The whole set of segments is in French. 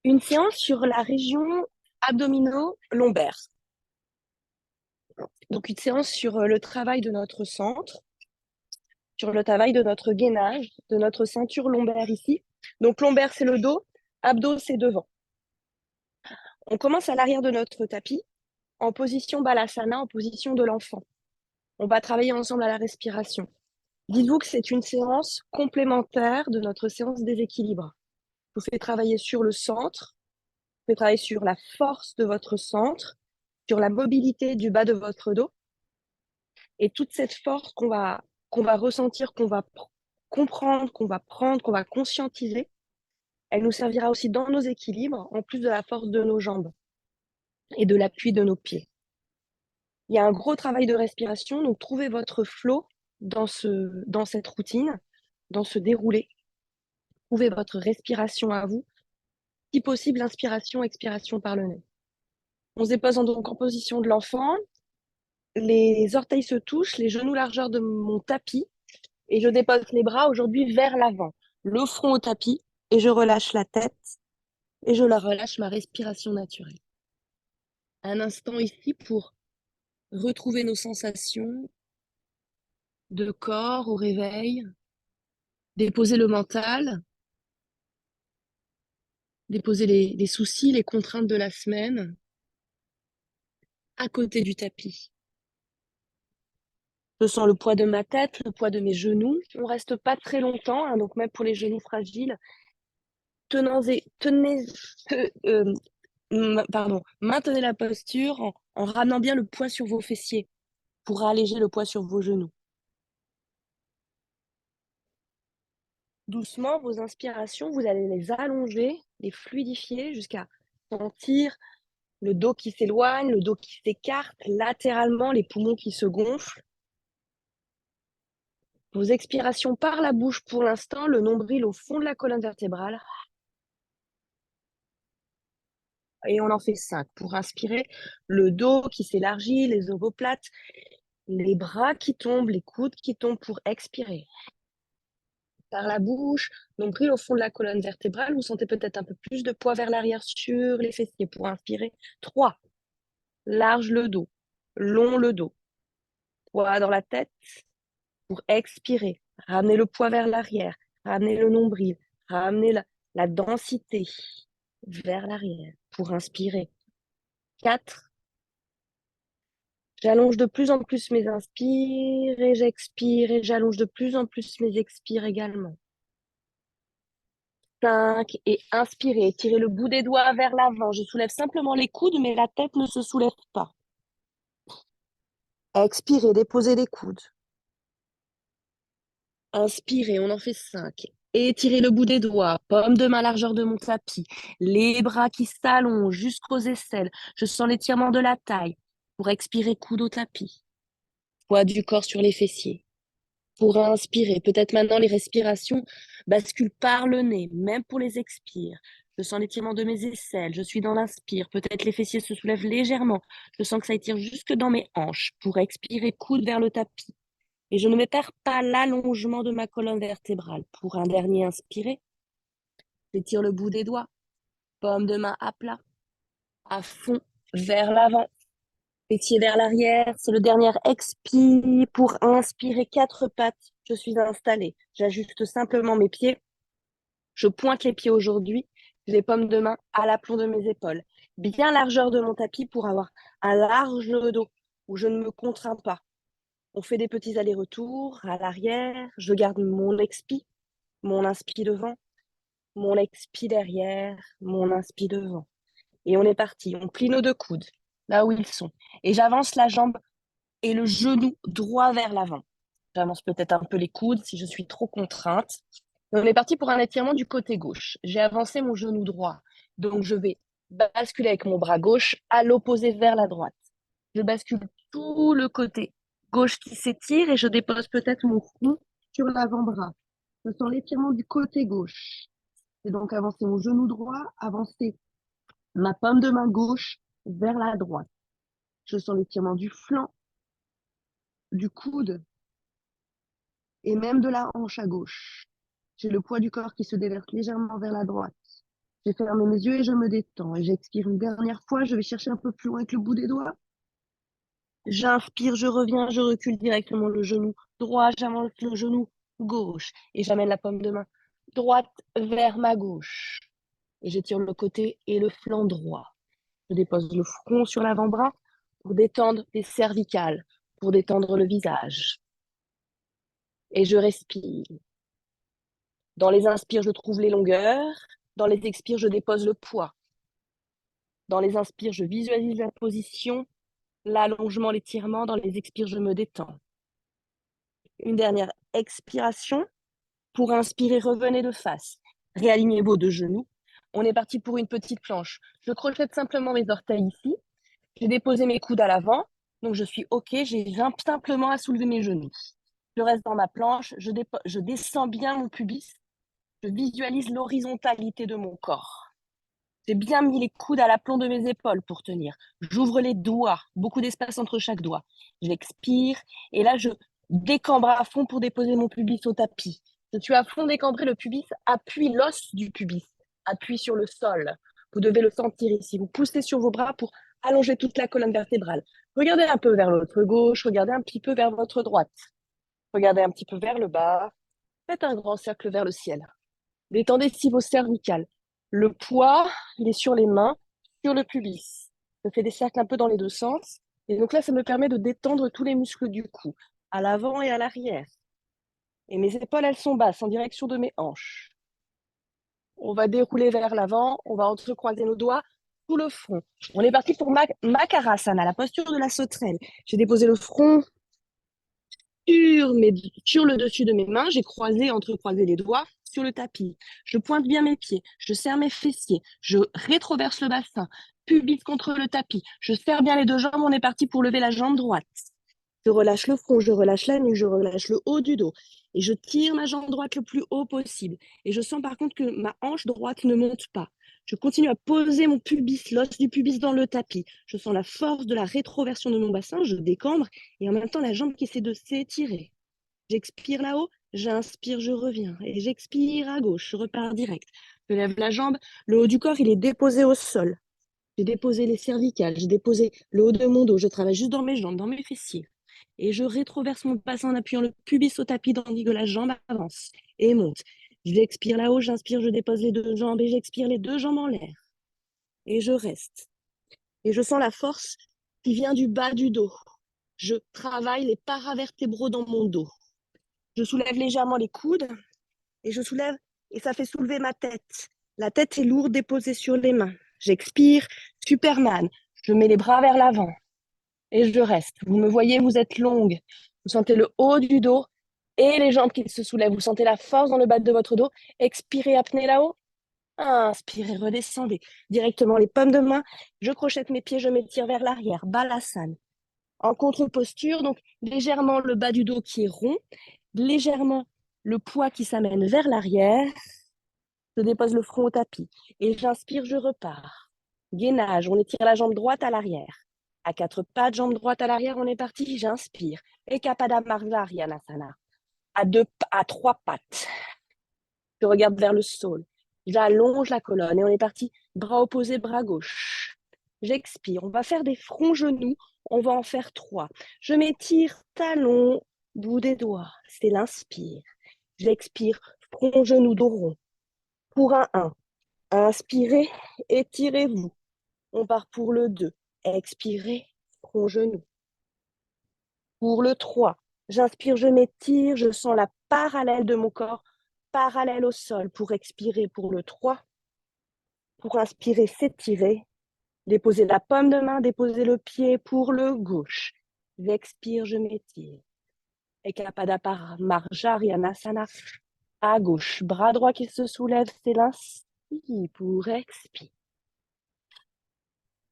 Une séance sur la région abdominaux-lombaire. Donc, une séance sur le travail de notre centre, sur le travail de notre gainage, de notre ceinture lombaire ici. Donc, lombaire, c'est le dos, abdos, c'est devant. On commence à l'arrière de notre tapis, en position balasana, en position de l'enfant. On va travailler ensemble à la respiration. Dites-vous que c'est une séance complémentaire de notre séance déséquilibre. Je vous fais travailler sur le centre, je fais travailler sur la force de votre centre, sur la mobilité du bas de votre dos. Et toute cette force qu'on va ressentir, comprendre, qu'on va prendre, qu'on va conscientiser, elle nous servira aussi dans nos équilibres, en plus de la force de nos jambes et de l'appui de nos pieds. Il y a un gros travail de respiration, donc trouvez votre flow dans cette routine, dans ce déroulé. Trouvez votre respiration à vous. Si possible, inspiration, expiration par le nez. On se dépose donc en position de l'enfant. Les orteils se touchent, les genoux largeur de mon tapis. Et je dépose les bras aujourd'hui vers l'avant, le front au tapis, et je relâche la tête et je la relâche ma respiration naturelle. Un instant ici pour retrouver nos sensations de corps au réveil, déposer le mental, déposer les soucis, les contraintes de la semaine à côté du tapis. Je sens le poids de ma tête, le poids de mes genoux. On reste pas très longtemps, hein, donc même pour les genoux fragiles, tenez, maintenez la posture en ramenant bien le poids sur vos fessiers pour alléger le poids sur vos genoux. Doucement, vos inspirations, vous allez les allonger, les fluidifier jusqu'à sentir le dos qui s'éloigne, le dos qui s'écarte latéralement, les poumons qui se gonflent. Vos expirations par la bouche pour l'instant, le nombril au fond de la colonne vertébrale. Et on en fait 5. Pour inspirer, le dos qui s'élargit, les omoplates, les bras qui tombent, les coudes qui tombent pour expirer. Par la bouche, nombril au fond de la colonne vertébrale. Vous sentez peut-être un peu plus de poids vers l'arrière sur les fessiers pour inspirer. 3. Large le dos, long le dos. Poids dans la tête pour expirer. Ramenez le poids vers l'arrière, ramenez le nombril, ramenez la densité vers l'arrière pour inspirer. 4. J'allonge de plus en plus mes inspires et j'expire et j'allonge de plus en plus mes expires également. 5 et inspirez, étirez le bout des doigts vers l'avant. Je soulève simplement les coudes, mais la tête ne se soulève pas. Expirez, déposez les coudes. Inspirez, on en fait 5. Étirez le bout des doigts, paume de main largeur de mon tapis, les bras qui s'allongent jusqu'aux aisselles. Je sens l'étirement de la taille. Pour expirer, coude au tapis. Poids du corps sur les fessiers. Pour inspirer, peut-être maintenant les respirations basculent par le nez, même pour les expires. Je sens l'étirement de mes aisselles, je suis dans l'inspire, peut-être les fessiers se soulèvent légèrement. Je sens que ça étire jusque dans mes hanches. Pour expirer, coude vers le tapis. Et je ne me perds pas l'allongement de ma colonne vertébrale. Pour un dernier inspiré, j'étire le bout des doigts, paume de main à plat, à fond, vers l'avant. Pétier vers l'arrière, c'est le dernier expire. Pour inspirer, quatre pattes, je suis installée. J'ajuste simplement mes pieds. Je pointe les pieds aujourd'hui, les paumes de main à l'aplomb de mes épaules. Bien largeur de mon tapis pour avoir un large dos où je ne me contrains pas. On fait des petits allers-retours à l'arrière. Je garde mon expi, mon inspi devant, mon expi derrière, mon inspi devant. Et on est parti. On plie nos deux coudes là où ils sont. Et j'avance la jambe et le genou droit vers l'avant. J'avance peut-être un peu les coudes si je suis trop contrainte. Et on est parti pour un étirement du côté gauche. J'ai avancé mon genou droit. Donc, je vais basculer avec mon bras gauche à l'opposé vers la droite. Je bascule tout le côté gauche qui s'étire et je dépose peut-être mon front sur l'avant-bras. Je sens l'étirement du côté gauche. Et donc, avancer mon genou droit, avancer ma paume de main gauche vers la droite. Je sens l'étirement du flanc, du coude et même de la hanche à gauche. J'ai le poids du corps qui se déverse légèrement vers la droite. J'ai fermé mes yeux et je me détends. Et j'expire une dernière fois. Je vais chercher un peu plus loin avec le bout des doigts. J'inspire, je reviens, je recule directement le genou droit, j'avance le genou gauche et j'amène la paume de main droite vers ma gauche. Et j'étire le côté et le flanc droit. Je dépose le front sur l'avant-bras pour détendre les cervicales, pour détendre le visage. Et je respire. Dans les inspires, je trouve les longueurs. Dans les expires, je dépose le poids. Dans les inspires, je visualise la position, l'allongement, l'étirement. Dans les expires, je me détends. Une dernière expiration. Pour inspirer, revenez de face. Réalignez vos deux genoux. On est parti pour une petite planche. Je crochette simplement mes orteils ici. J'ai déposé mes coudes à l'avant. Donc, je suis OK. J'ai simplement à soulever mes genoux. Je reste dans ma planche. Je descends bien mon pubis. Je visualise l'horizontalité de mon corps. J'ai bien mis les coudes à l'aplomb de mes épaules pour tenir. J'ouvre les doigts, beaucoup d'espace entre chaque doigt. J'expire et là, je décambre à fond pour déposer mon pubis au tapis. Je suis à fond décambré, le pubis appuie l'os du pubis, appuie sur le sol. Vous devez le sentir ici. Vous poussez sur vos bras pour allonger toute la colonne vertébrale. Regardez un peu vers votre gauche, regardez un petit peu vers votre droite. Regardez un petit peu vers le bas. Faites un grand cercle vers le ciel. Détendez ici vos cervicales. Le poids, il est sur les mains, sur le pubis. Je fais des cercles un peu dans les deux sens. Et donc là, ça me permet de détendre tous les muscles du cou, à l'avant et à l'arrière. Et mes épaules, elles sont basses, en direction de mes hanches. On va dérouler vers l'avant, on va entrecroiser nos doigts sous le front. On est parti pour Makarasana, la posture de la sauterelle. J'ai déposé le front sur le dessus de mes mains, j'ai entrecroisé les doigts sur le tapis. Je pointe bien mes pieds, je serre mes fessiers, je rétroverse le bassin, pubis contre le tapis. Je serre bien les deux jambes, on est parti pour lever la jambe droite. Je relâche le front, je relâche la nuque, je relâche le haut du dos. Et je tire ma jambe droite le plus haut possible. Et je sens par contre que ma hanche droite ne monte pas. Je continue à poser mon pubis, l'os du pubis dans le tapis. Je sens la force de la rétroversion de mon bassin, je décambre et en même temps la jambe qui essaie de s'étirer. J'expire là-haut, j'inspire, je reviens. Et j'expire à gauche, je repars direct. Je lève la jambe, le haut du corps, il est déposé au sol. J'ai déposé les cervicales, j'ai déposé le haut de mon dos. Je travaille juste dans mes jambes, dans mes fessiers. Et je rétroverse mon bassin en appuyant le pubis au tapis tandis que la jambe avance et monte. J'expire là-haut, j'inspire, je dépose les deux jambes et j'expire les deux jambes en l'air. Et je reste. Et je sens la force qui vient du bas du dos. Je travaille les paravertébraux dans mon dos. Je soulève légèrement les coudes et je soulève et ça fait soulever ma tête. La tête est lourde déposée sur les mains. J'expire, Superman. Je mets les bras vers l'avant et je reste. Vous me voyez, vous êtes longue. Vous sentez le haut du dos et les jambes qui se soulèvent. Vous sentez la force dans le bas de votre dos. Expirez, apnée là-haut. Inspirez, redescendez directement les paumes de main. Je crochette mes pieds, je m'étire vers l'arrière. Balasana. En contre-posture, donc légèrement le bas du dos qui est rond, légèrement le poids qui s'amène vers l'arrière. Je dépose le front au tapis et j'inspire, je repars. Gainage, on étire la jambe droite à l'arrière. À quatre pattes, jambe droite à l'arrière, on est parti, j'inspire. Ekapada Marjarianasana. À trois pattes. Je regarde vers le sol. J'allonge la colonne et on est parti. Bras opposés, bras gauche. J'expire. On va faire des fronts genoux. On va en faire trois. Je m'étire, talon, bout des doigts. C'est l'inspire. J'expire, front, genou, dos rond. Pour un 1. Inspirez, étirez-vous. On part pour le 2. Expirez, front, genou. Pour le 3, j'inspire, je m'étire, je sens la parallèle de mon corps, parallèle au sol. Pour expirer pour le 3. Pour inspirer, s'étirer. Déposer la paume de main, déposer le pied pour le gauche. J'expire, je m'étire. Ekapada Marjarianasana. À gauche, bras droit qui se soulève, c'est l'inspire pour expirer.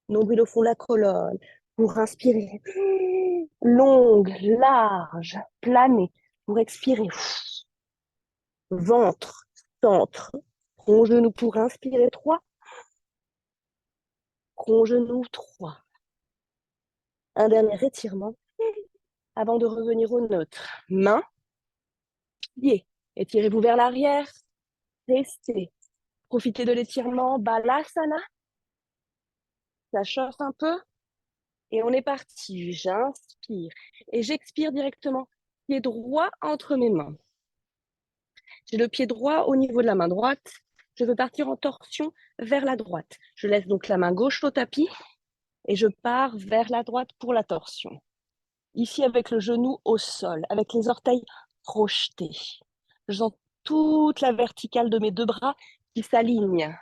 Nombril au fond de la colonne. Pour inspirer. Longue, large, planée. Pour expirer. Ventre, centre. Front, genou pour inspirer 3. Front, genou 3. Un dernier étirement avant de revenir au neutre. Main, pied. Étirez-vous vers l'arrière. Restez. Profitez de l'étirement Balasana. Ça chauffe un peu. Et on est parti. J'inspire et j'expire directement. Pied droit entre mes mains. J'ai le pied droit au niveau de la main droite. Je veux partir en torsion vers la droite. Je laisse donc la main gauche au tapis et je pars vers la droite pour la torsion. Ici, avec le genou au sol, avec les orteils projetés. Je sens toute la verticale de mes deux bras qui s'alignent.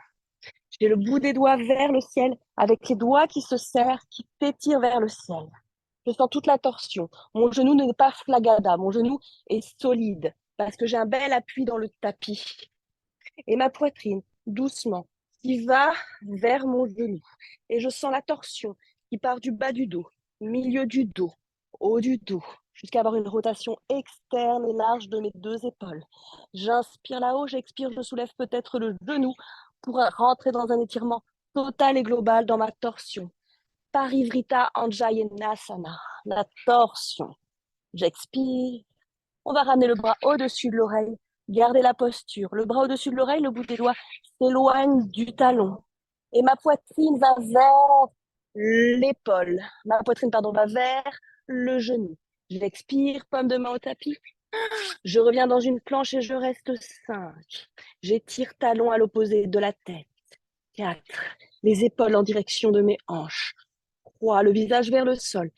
J'ai le bout des doigts vers le ciel, avec les doigts qui se serrent, qui s'étirent vers le ciel. Je sens toute la torsion. Mon genou n'est pas flagada, mon genou est solide parce que j'ai un bel appui dans le tapis. Et ma poitrine, doucement, qui va vers mon genou. Et je sens la torsion qui part du bas du dos, milieu du dos, haut du dos, jusqu'à avoir une rotation externe et large de mes deux épaules. J'inspire là-haut, j'expire, je soulève peut-être le genou pour rentrer dans un étirement total et global dans ma torsion. Parivrita Anjayenasana, la torsion. J'expire. On va ramener le bras au-dessus de l'oreille. Gardez la posture. Le bras au-dessus de l'oreille, le bout des doigts s'éloigne du talon. Et ma poitrine va vers l'épaule. Ma poitrine, pardon, va vers le genou. J'expire, paume de main au tapis. Je reviens dans une planche et je reste 5. J'étire talon à l'opposé de la tête. 4. Les épaules en direction de mes hanches. 3. Le visage vers le sol.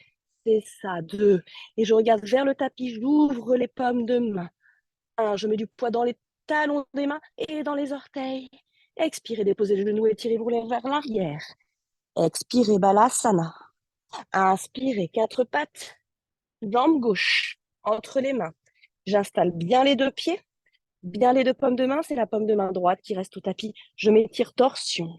C'est ça. 2. Et je regarde vers le tapis. J'ouvre les paumes de main. 1. Je mets du poids dans les talons des mains et dans les orteils. Expirez, déposez le genou, étirez-vous vers l'arrière. Expirez, Balasana. Inspirez, 4 pattes. Jambe gauche entre les mains. J'installe bien les deux pieds. Bien les deux paumes de main. C'est la paume de main droite qui reste au tapis. Je m'étire torsion.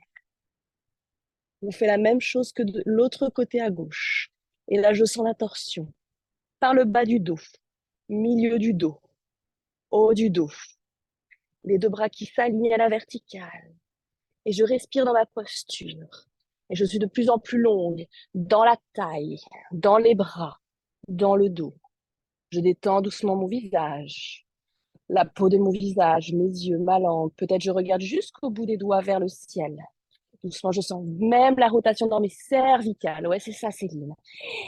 On fait la même chose que de l'autre côté à gauche. Et là, je sens la torsion. Par le bas du dos, milieu du dos, haut du dos. Les deux bras qui s'alignent à la verticale. Et je respire dans ma posture. Et je suis de plus en plus longue dans la taille, dans les bras, dans le dos. Je détends doucement mon visage, la peau de mon visage, mes yeux, ma langue. Peut-être je regarde jusqu'au bout des doigts vers le ciel. Doucement, je sens même la rotation dans mes cervicales. Ouais, c'est ça, Céline.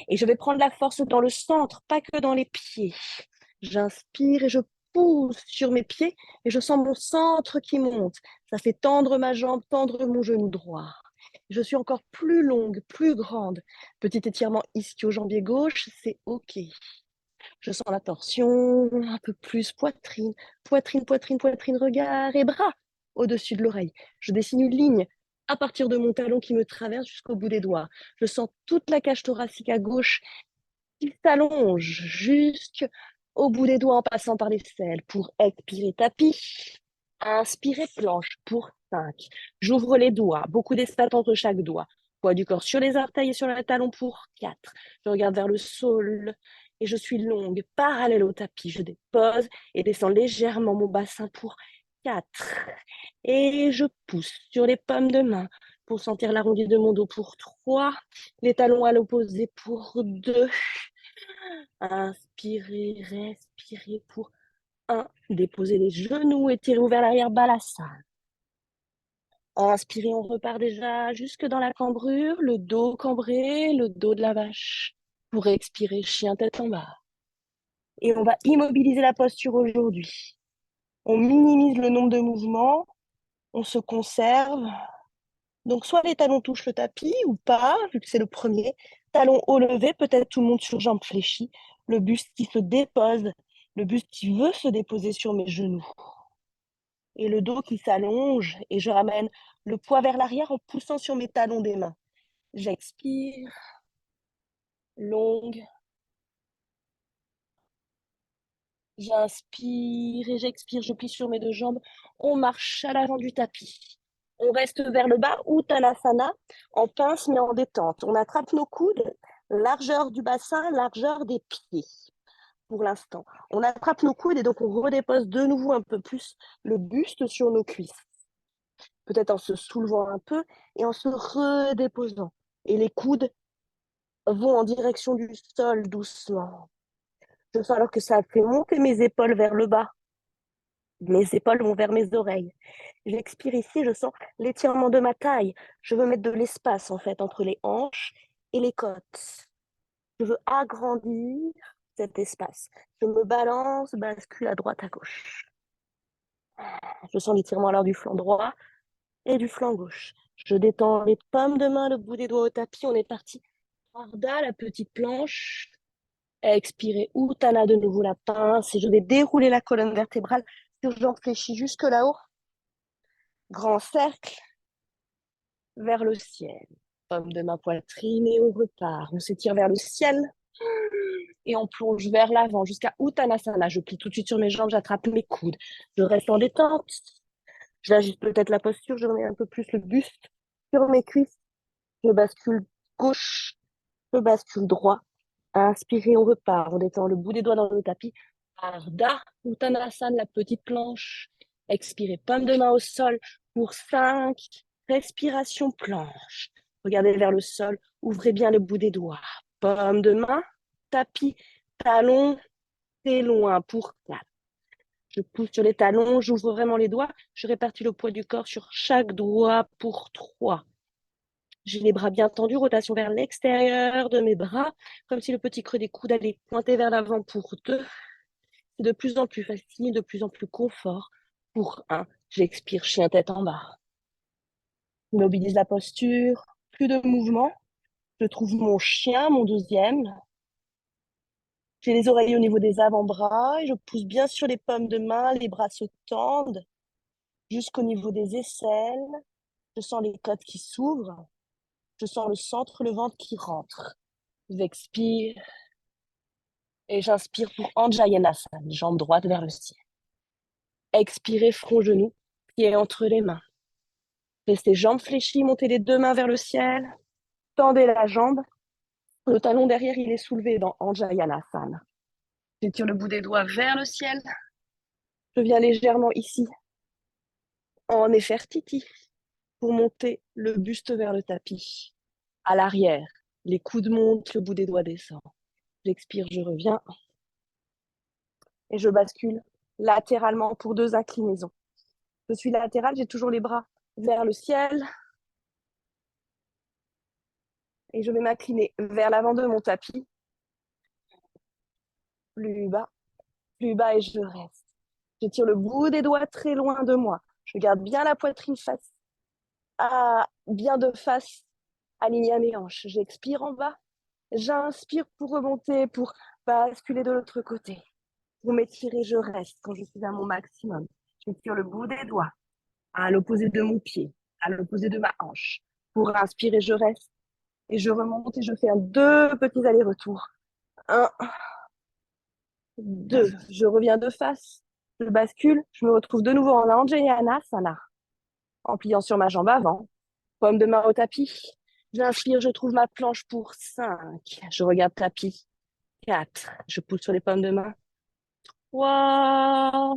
Et je vais prendre la force dans le centre, pas que dans les pieds. J'inspire et je pousse sur mes pieds et je sens mon centre qui monte. Ça fait tendre ma jambe, tendre mon genou droit. Je suis encore plus longue, plus grande. Petit étirement ischio-jambier gauche, c'est OK. Je sens la torsion, un peu plus poitrine, poitrine, poitrine, poitrine, regard et bras au-dessus de l'oreille. Je dessine une ligne à partir de mon talon qui me traverse jusqu'au bout des doigts. Je sens toute la cage thoracique à gauche qui s'allonge jusqu'au bout des doigts en passant par les selles pour expirer tapis. Inspirer planche pour 5. J'ouvre les doigts, beaucoup d'espace entre chaque doigt. Poids du corps sur les orteils et sur le talon pour 4. Je regarde vers le sol et je suis longue, parallèle au tapis. Je dépose et descends légèrement mon bassin pour 4. Et je pousse sur les paumes de main pour sentir l'arrondi de mon dos pour 3. Les talons à l'opposé pour 2. Inspirez, respirez pour 1. Déposez les genoux, étirez-vous vers l'arrière, Balasana. Inspirez, on repart déjà jusque dans la cambrure, le dos cambré, le dos de la vache. Pour expirer, chien tête en bas. Et on va immobiliser la posture aujourd'hui. On minimise le nombre de mouvements, on se conserve. Donc, soit les talons touchent le tapis ou pas, vu que c'est le premier. Talons haut levé, peut-être tout le monde sur jambes fléchies. Le buste qui se dépose, le buste qui veut se déposer sur mes genoux. Et le dos qui s'allonge et je ramène le poids vers l'arrière en poussant sur mes talons des mains. J'expire, longue. J'inspire et j'expire, je plie sur mes deux jambes. On marche à l'avant du tapis. On reste vers le bas, Uttanasana, en pince mais en détente. On attrape nos coudes, largeur du bassin, largeur des pieds. Pour l'instant, on attrape nos coudes et donc on redépose de nouveau un peu plus le buste sur nos cuisses. Peut-être en se soulevant un peu et en se redéposant. Et les coudes vont en direction du sol doucement. Je sens alors que ça fait monter mes épaules vers le bas. Mes épaules vont vers mes oreilles. J'expire ici, je sens l'étirement de ma taille. Je veux mettre de l'espace en fait entre les hanches et les côtes. Je veux agrandir cet espace. Je me balance, bascule à droite, à gauche. Je sens l'étirement alors du flanc droit et du flanc gauche. Je détends les paumes de main, le bout des doigts au tapis. On est parti. Arda, la petite planche. Expirer. Uttanasana, de nouveau la pince. Et je vais dérouler la colonne vertébrale. Je réfléchis jusque là-haut. Grand cercle vers le ciel. Paume de ma poitrine et on repart. On s'étire vers le ciel et on plonge vers l'avant jusqu'à Uttanasana. Je plie tout de suite sur mes jambes, j'attrape mes coudes. Je reste en détente. J'ajuste peut-être la posture, je remets un peu plus le buste sur mes cuisses. Je bascule gauche, je bascule droit. Inspirez, on repart. On détend le bout des doigts dans le tapis. Ardha Uttanasana, la petite planche. Expirez, paume de main au sol pour 5 respirations planche. Regardez vers le sol, ouvrez bien le bout des doigts. Paume de main, tapis, talon, c'est loin pour 4. Je pousse sur les talons, j'ouvre vraiment les doigts. Je répartis le poids du corps sur chaque doigt pour 3. J'ai les bras bien tendus, rotation vers l'extérieur de mes bras, comme si le petit creux des coudes allait pointer vers l'avant pour 2. C'est de plus en plus facile, de plus en plus confort. Pour 1, j'expire, chien tête en bas. Je mobilise la posture, plus de mouvement. Je trouve mon chien, mon deuxième. J'ai les oreilles au niveau des avant-bras et je pousse bien sur les paumes de main, les bras se tendent jusqu'au niveau des aisselles. Je sens les côtes qui s'ouvrent. Je sens le centre, le ventre qui rentre. J'expire et j'inspire pour Anjayanasana, jambe droite vers le ciel. Expirez, front, genou, pieds entre les mains. Restez jambes fléchies, montez les 2 mains vers le ciel. Tendez la jambe. Le talon derrière, il est soulevé dans Anjayanasana. J'étire le bout des doigts vers le ciel. Je viens légèrement ici en Nefertiti pour monter le buste vers le tapis. À l'arrière, les coudes montent, le bout des doigts descend. J'expire, je reviens et je bascule latéralement pour 2 inclinaisons. Je suis latérale, j'ai toujours les bras vers le ciel et je vais m'incliner vers l'avant de mon tapis. Plus bas et je reste. Je tire le bout des doigts très loin de moi. Je garde bien la poitrine bien de face alignée à mes hanches. J'expire en bas. J'inspire pour remonter, pour basculer de l'autre côté. Pour m'étirer, je reste quand je suis à mon maximum. Je tire le bout des doigts à l'opposé de mon pied, à l'opposé de ma hanche. Pour inspirer, je reste et je remonte et je fais 2 petits allers-retours. 1, 2. Je reviens de face. Je bascule. Je me retrouve de nouveau en Anjayanasana, en pliant sur ma jambe avant. Paume de main au tapis. J'inspire, je trouve ma planche pour 5. Je regarde tapis. 4. Je pousse sur les paumes de main. 3,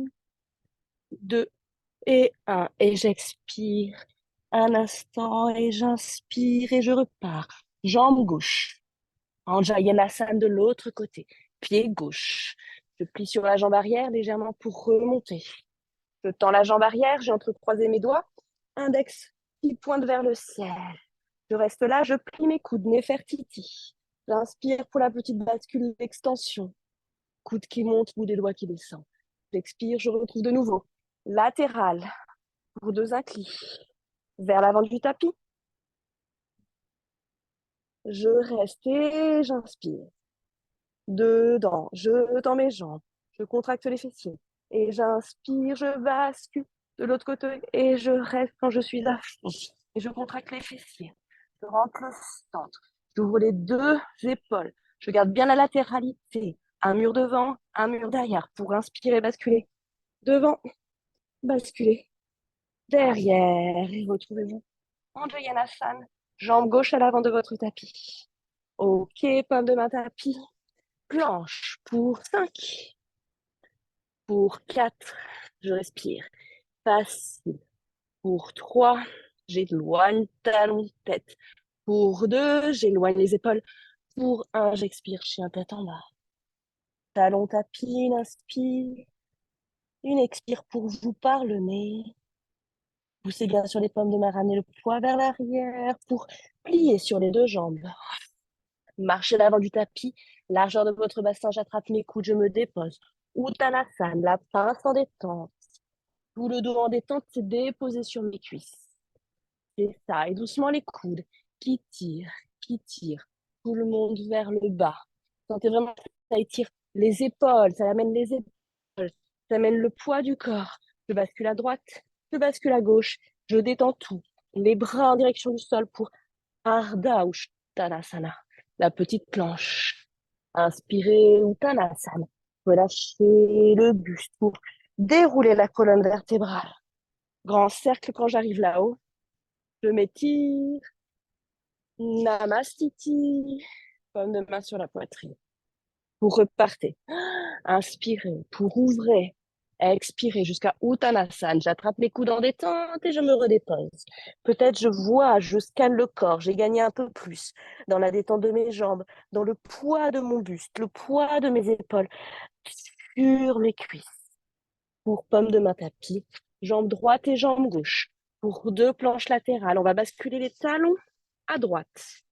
2 et 1. Et j'expire un instant et j'inspire et je repars. Jambe gauche. Anjayanasana de l'autre côté. Pied gauche. Je plie sur la jambe arrière légèrement pour remonter. Je tends la jambe arrière, j'ai entrecroisé mes doigts. Index qui pointe vers le ciel. Je reste là, je plie mes coudes, Nefertiti. J'inspire pour la petite bascule d'extension. Coude qui monte, bout des doigts qui descend. J'expire, je retrouve de nouveau. Latéral pour 2 inclins. Vers l'avant du tapis. Je reste et j'inspire. Dedans, je tends mes jambes. Je contracte les fessiers. Et j'inspire, je bascule de l'autre côté et je reste quand je suis à fond. Et je contracte les fessiers. Je rentre le centre. J'ouvre les 2 épaules. Je garde bien la latéralité. Un mur devant, un mur derrière pour inspirer, basculer. Devant, basculer. Derrière. Et retrouvez-vous. Anjayanasana. Jambe gauche à l'avant de votre tapis. Ok, paume de main tapis. Planche pour 5. Pour 4, je respire. Facile. Pour 3, j'éloigne talon, tête. Pour 2, j'éloigne les épaules. Pour 1, j'expire, chien tête en bas. Talon tapis, inspire. Une expire pour vous par le nez. Poussez bien sur les pommes de main, ramenez le poids vers l'arrière pour plier sur les deux jambes. Marchez l'avant du tapis, largeur de votre bassin, j'attrape mes coudes, je me dépose. Uttanasana, la pince en détente. Tout le dos en détente, c'est déposé sur mes cuisses. C'est ça, et doucement les coudes qui tirent, qui tirent. Tout le monde vers le bas. Sentez vraiment que ça étire les épaules, ça amène les épaules, ça amène le poids du corps. Je bascule à droite, je bascule à gauche, je détends tout. Les bras en direction du sol pour Ardha Uttanasana, la petite planche. Inspirez Uttanasana. Relâchez le buste pour dérouler la colonne vertébrale. Grand cercle quand j'arrive là-haut. Je m'étire. Namastiti. Pomme de main sur la poitrine. Vous repartez. Inspirez pour ouvrir. Expirez jusqu'à Uttanasana. J'attrape les coudes en détente et je me redépose. Peut-être je vois, je scanne le corps. J'ai gagné un peu plus dans la détente de mes jambes, dans le poids de mon buste, le poids de mes épaules, sur mes cuisses. Pour pomme de main tapis, jambe droite et jambe gauche. Pour deux planches latérales, on va basculer les talons à droite.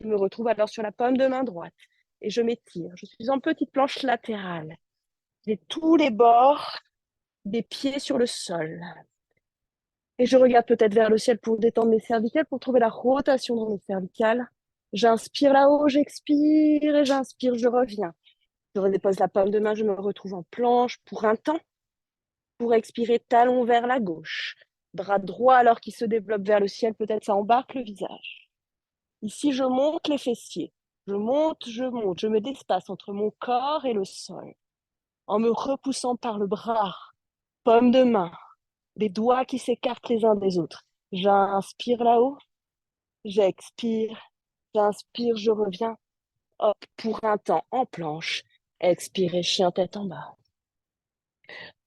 Je me retrouve alors sur la pomme de main droite et je m'étire. Je suis en petite planche latérale. J'ai tous les bords des pieds sur le sol. Et je regarde peut-être vers le ciel pour détendre mes cervicales, pour trouver la rotation dans mes cervicales. J'inspire là-haut, j'expire et j'inspire, je reviens. Je redépose la pomme de main, je me retrouve en planche pour un temps. Pour expirer, talon vers la gauche. Bras droit alors qu'il se développe vers le ciel, peut-être ça embarque le visage. Ici, je monte les fessiers. Je monte, je me despace entre mon corps et le sol. En me repoussant par le bras, paume de main, les doigts qui s'écartent les uns des autres. J'inspire là-haut, j'expire, j'inspire, je reviens. Hop, pour un temps en planche. Expirez, chien tête en bas.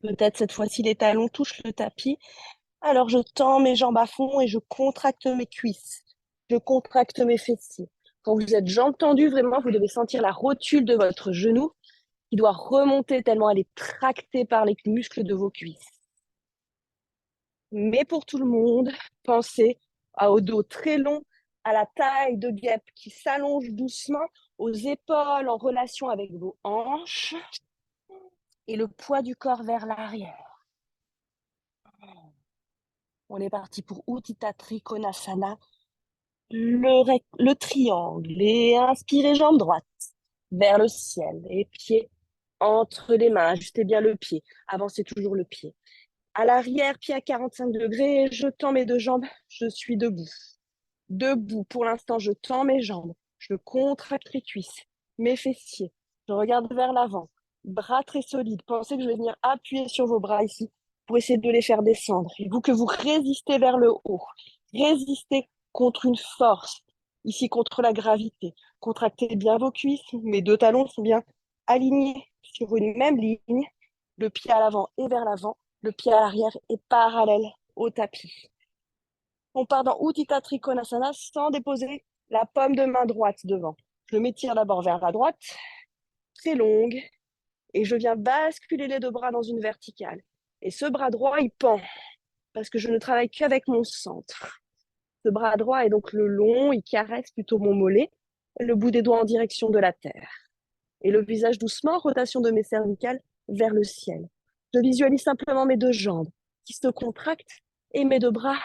Peut-être cette fois-ci les talons touchent le tapis. Alors je tends mes jambes à fond et je contracte mes cuisses. Je contracte mes fessiers. Quand vous êtes jambes tendues, vraiment, vous devez sentir la rotule de votre genou qui doit remonter tellement elle est tractée par les muscles de vos cuisses. Mais pour tout le monde, pensez au dos très long, à la taille de guêpe qui s'allonge doucement, aux épaules en relation avec vos hanches et le poids du corps vers l'arrière. On est parti pour Utthita Trikonasana, le triangle. Et inspirez jambe droite vers le ciel et pied entre les mains. Ajustez bien le pied. Avancez toujours le pied. À l'arrière, pied à 45 degrés, je tends mes deux jambes, je suis debout. Debout, pour l'instant, je tends mes jambes, je contracte les cuisses, mes fessiers, je regarde vers l'avant, bras très solides. Pensez que je vais venir appuyer sur vos bras ici pour essayer de les faire descendre. Et vous que vous résistez vers le haut, résistez contre une force, ici contre la gravité. Contractez bien vos cuisses, mes deux talons sont bien alignés sur une même ligne, le pied à l'avant et vers l'avant. Le pied à l'arrière est parallèle au tapis. On part dans Utthita Trikonasana sans déposer la paume de main droite devant. Je m'étire d'abord vers la droite, très longue, et je viens basculer les deux bras dans une verticale. Et ce bras droit, il pend, parce que je ne travaille qu'avec mon centre. Ce bras droit est donc le long, il caresse plutôt mon mollet, le bout des doigts en direction de la terre. Et le visage doucement, rotation de mes cervicales vers le ciel. Je visualise simplement mes deux jambes qui se contractent et mes deux bras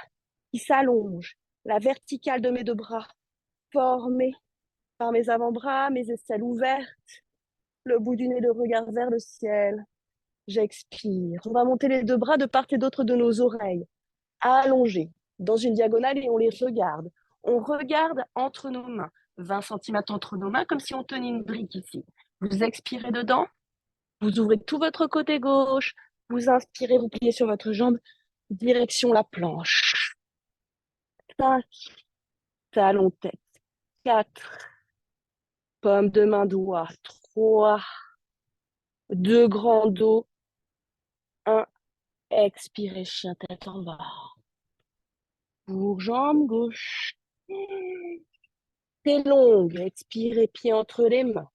qui s'allongent. La verticale de mes deux bras formée par mes avant-bras, mes aisselles ouvertes, le bout du nez, le regard vers le ciel. J'expire. On va monter les deux bras de part et d'autre de nos oreilles, allongés dans une diagonale et on les regarde. On regarde entre nos mains, 20 cm entre nos mains, comme si on tenait une brique ici. Vous expirez dedans, vous ouvrez tout votre côté gauche, vous inspirez, vous pliez sur votre jambe, direction la planche. 5, talon tête. 4, paume de main doigt. 3, deux grands dos. 1, expirez, chien tête en bas. Pour jambe gauche. Très longue, expirez, pied entre les mains.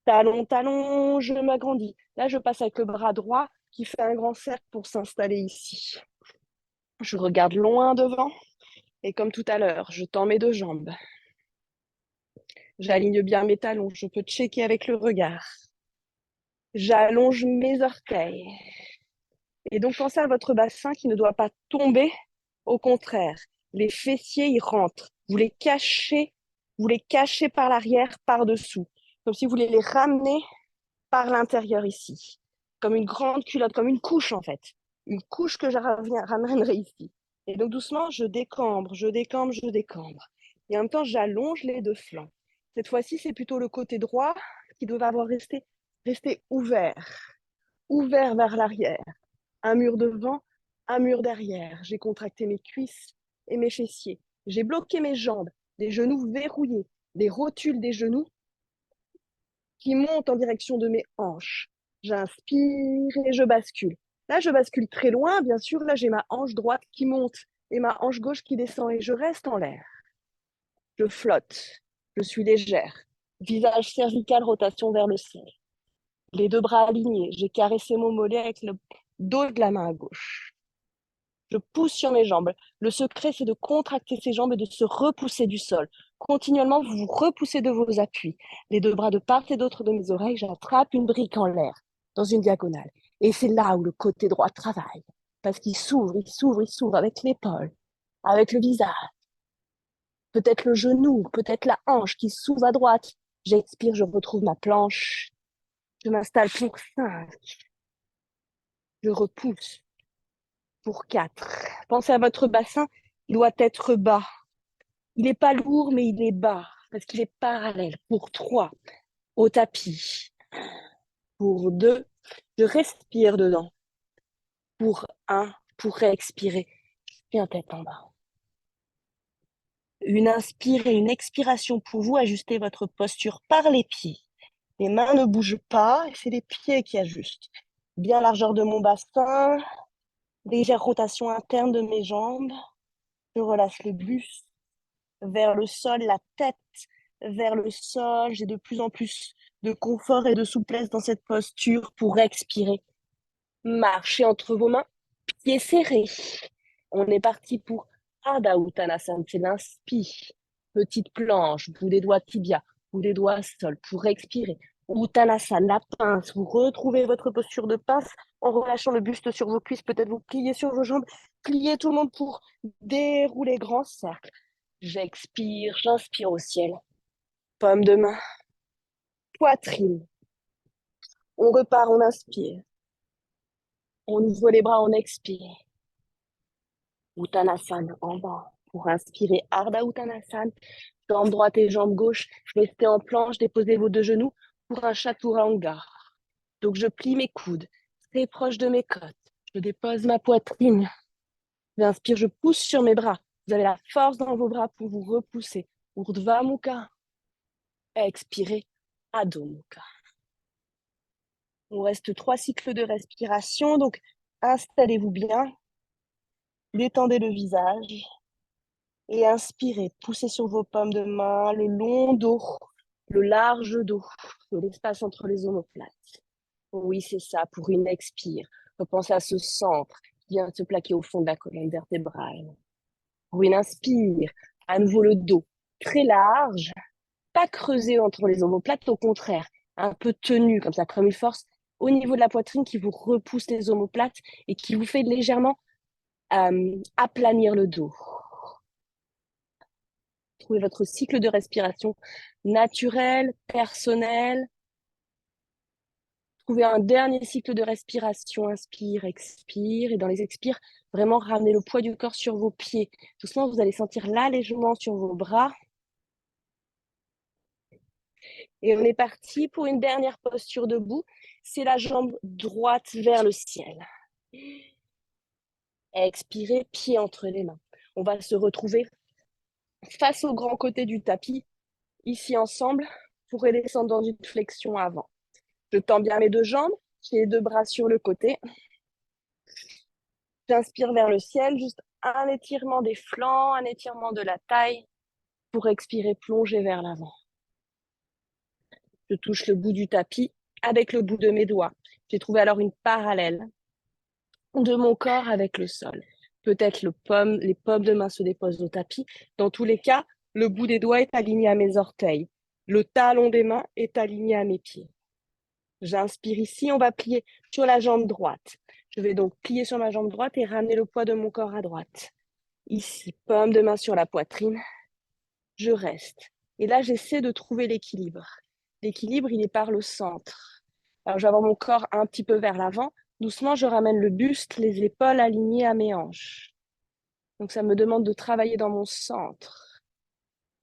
Talon, talon, je m'agrandis. Là, je passe avec le bras droit qui fait un grand cercle pour s'installer ici. Je regarde loin devant et comme tout à l'heure, je tends mes deux jambes. J'aligne bien mes talons, je peux checker avec le regard. J'allonge mes orteils. Et donc, pensez à votre bassin qui ne doit pas tomber. Au contraire, les fessiers, ils rentrent. Vous les cachez par l'arrière, par-dessous. Comme si vous voulez les ramener par l'intérieur ici. Comme une grande culotte, comme une couche en fait. Une couche que je ramènerai ici. Et donc, doucement, je décambre, je décambre, je décambre. Et en même temps, j'allonge les deux flancs. Cette fois-ci, c'est plutôt le côté droit qui doit avoir resté ouvert vers l'arrière. Un mur devant, un mur derrière. J'ai contracté mes cuisses et mes fessiers. J'ai bloqué mes jambes, des genoux verrouillés, des rotules des genoux qui montent en direction de mes hanches. J'inspire et je bascule. Là, je bascule très loin, bien sûr. Là, j'ai ma hanche droite qui monte et ma hanche gauche qui descend et je reste en l'air. Je flotte. Je suis légère. Visage cervical, rotation vers le ciel. Les deux bras alignés. J'ai caressé mon mollet avec le dos de la main gauche. Je pousse sur mes jambes. Le secret, c'est de contracter ses jambes et de se repousser du sol. Continuellement, vous vous repoussez de vos appuis. Les deux bras de part et d'autre de mes oreilles, j'attrape une brique en l'air, dans une diagonale. Et c'est là où le côté droit travaille. Parce qu'il s'ouvre, il s'ouvre, il s'ouvre avec l'épaule, avec le visage. Peut-être le genou, peut-être la hanche qui s'ouvre à droite. J'expire, je retrouve ma planche. Je m'installe pour 5. Je repousse pour 4. Pensez à votre bassin, il doit être bas. Il n'est pas lourd, mais il est bas, parce qu'il est parallèle. Pour 3, au tapis. Pour 2, je respire dedans. Pour 1, pour réexpirer, bien tête en bas. Une inspire et une expiration pour vous, ajustez votre posture par les pieds. Les mains ne bougent pas, c'est les pieds qui ajustent. Bien largeur de mon bassin, légère rotation interne de mes jambes. Je relâche le buste vers le sol, la tête vers le sol. J'ai de plus en plus de confort et de souplesse dans cette posture pour expirer. Marchez entre vos mains, pieds serrés. On est parti pour Ardha Uttanasana, c'est l'inspire. Petite planche, bout des doigts tibia, bout des doigts sol pour expirer. Uttanasana, la pince. Vous retrouvez votre posture de pince en relâchant le buste sur vos cuisses. Peut-être vous pliez sur vos jambes. Pliez tout le monde pour dérouler grand cercle. J'expire, j'inspire au ciel. Paume de main, poitrine. On repart, on inspire. On ouvre les bras, on expire. Uttanasana en bas. Pour inspirer, Ardha Uttanasana. Jambe droite et jambe gauche. Restez en planche, déposez vos deux genoux pour un chaturanga. Donc je plie mes coudes, très proche de mes côtes. Je dépose ma poitrine. J'inspire, je pousse sur mes bras. Vous avez la force dans vos bras pour vous repousser. Urdhva Mukha. Expirez, Adho Mukha. On reste 3 cycles de respiration. Donc, installez-vous bien. Détendez le visage. Et inspirez. Poussez sur vos paumes de main, le long dos, le large dos, l'espace entre les omoplates. Oui, c'est ça, pour une expire. Repensez à ce centre qui vient se plaquer au fond de la colonne vertébrale. Pour une inspire, à nouveau le dos très large, pas creusé entre les omoplates, au contraire, un peu tenu comme ça, comme une force au niveau de la poitrine qui vous repousse les omoplates et qui vous fait légèrement aplanir le dos. Trouvez votre cycle de respiration naturel, personnel. Trouvez un dernier cycle de respiration, inspire, expire. Et dans les expires, vraiment ramenez le poids du corps sur vos pieds. Doucement, vous allez sentir l'allègement sur vos bras. Et on est parti pour une dernière posture debout. C'est la jambe droite vers le ciel. Expirez, pied entre les mains. On va se retrouver face au grand côté du tapis, ici ensemble, pour descendre dans une flexion avant. Je tends bien mes deux jambes, j'ai les deux bras sur le côté. J'inspire vers le ciel, juste un étirement des flancs, un étirement de la taille pour expirer, plonger vers l'avant. Je touche le bout du tapis avec le bout de mes doigts. J'ai trouvé alors une parallèle de mon corps avec le sol. Peut-être les paumes de main se déposent au tapis. Dans tous les cas, le bout des doigts est aligné à mes orteils. Le talon des mains est aligné à mes pieds. J'inspire ici, on va plier sur la jambe droite. Je vais donc plier sur ma jambe droite et ramener le poids de mon corps à droite. Ici, paume de main sur la poitrine. Je reste. Et là, j'essaie de trouver l'équilibre. L'équilibre, il est par le centre. Alors, je vais avoir mon corps un petit peu vers l'avant. Doucement, je ramène le buste, les épaules alignées à mes hanches. Donc, ça me demande de travailler dans mon centre,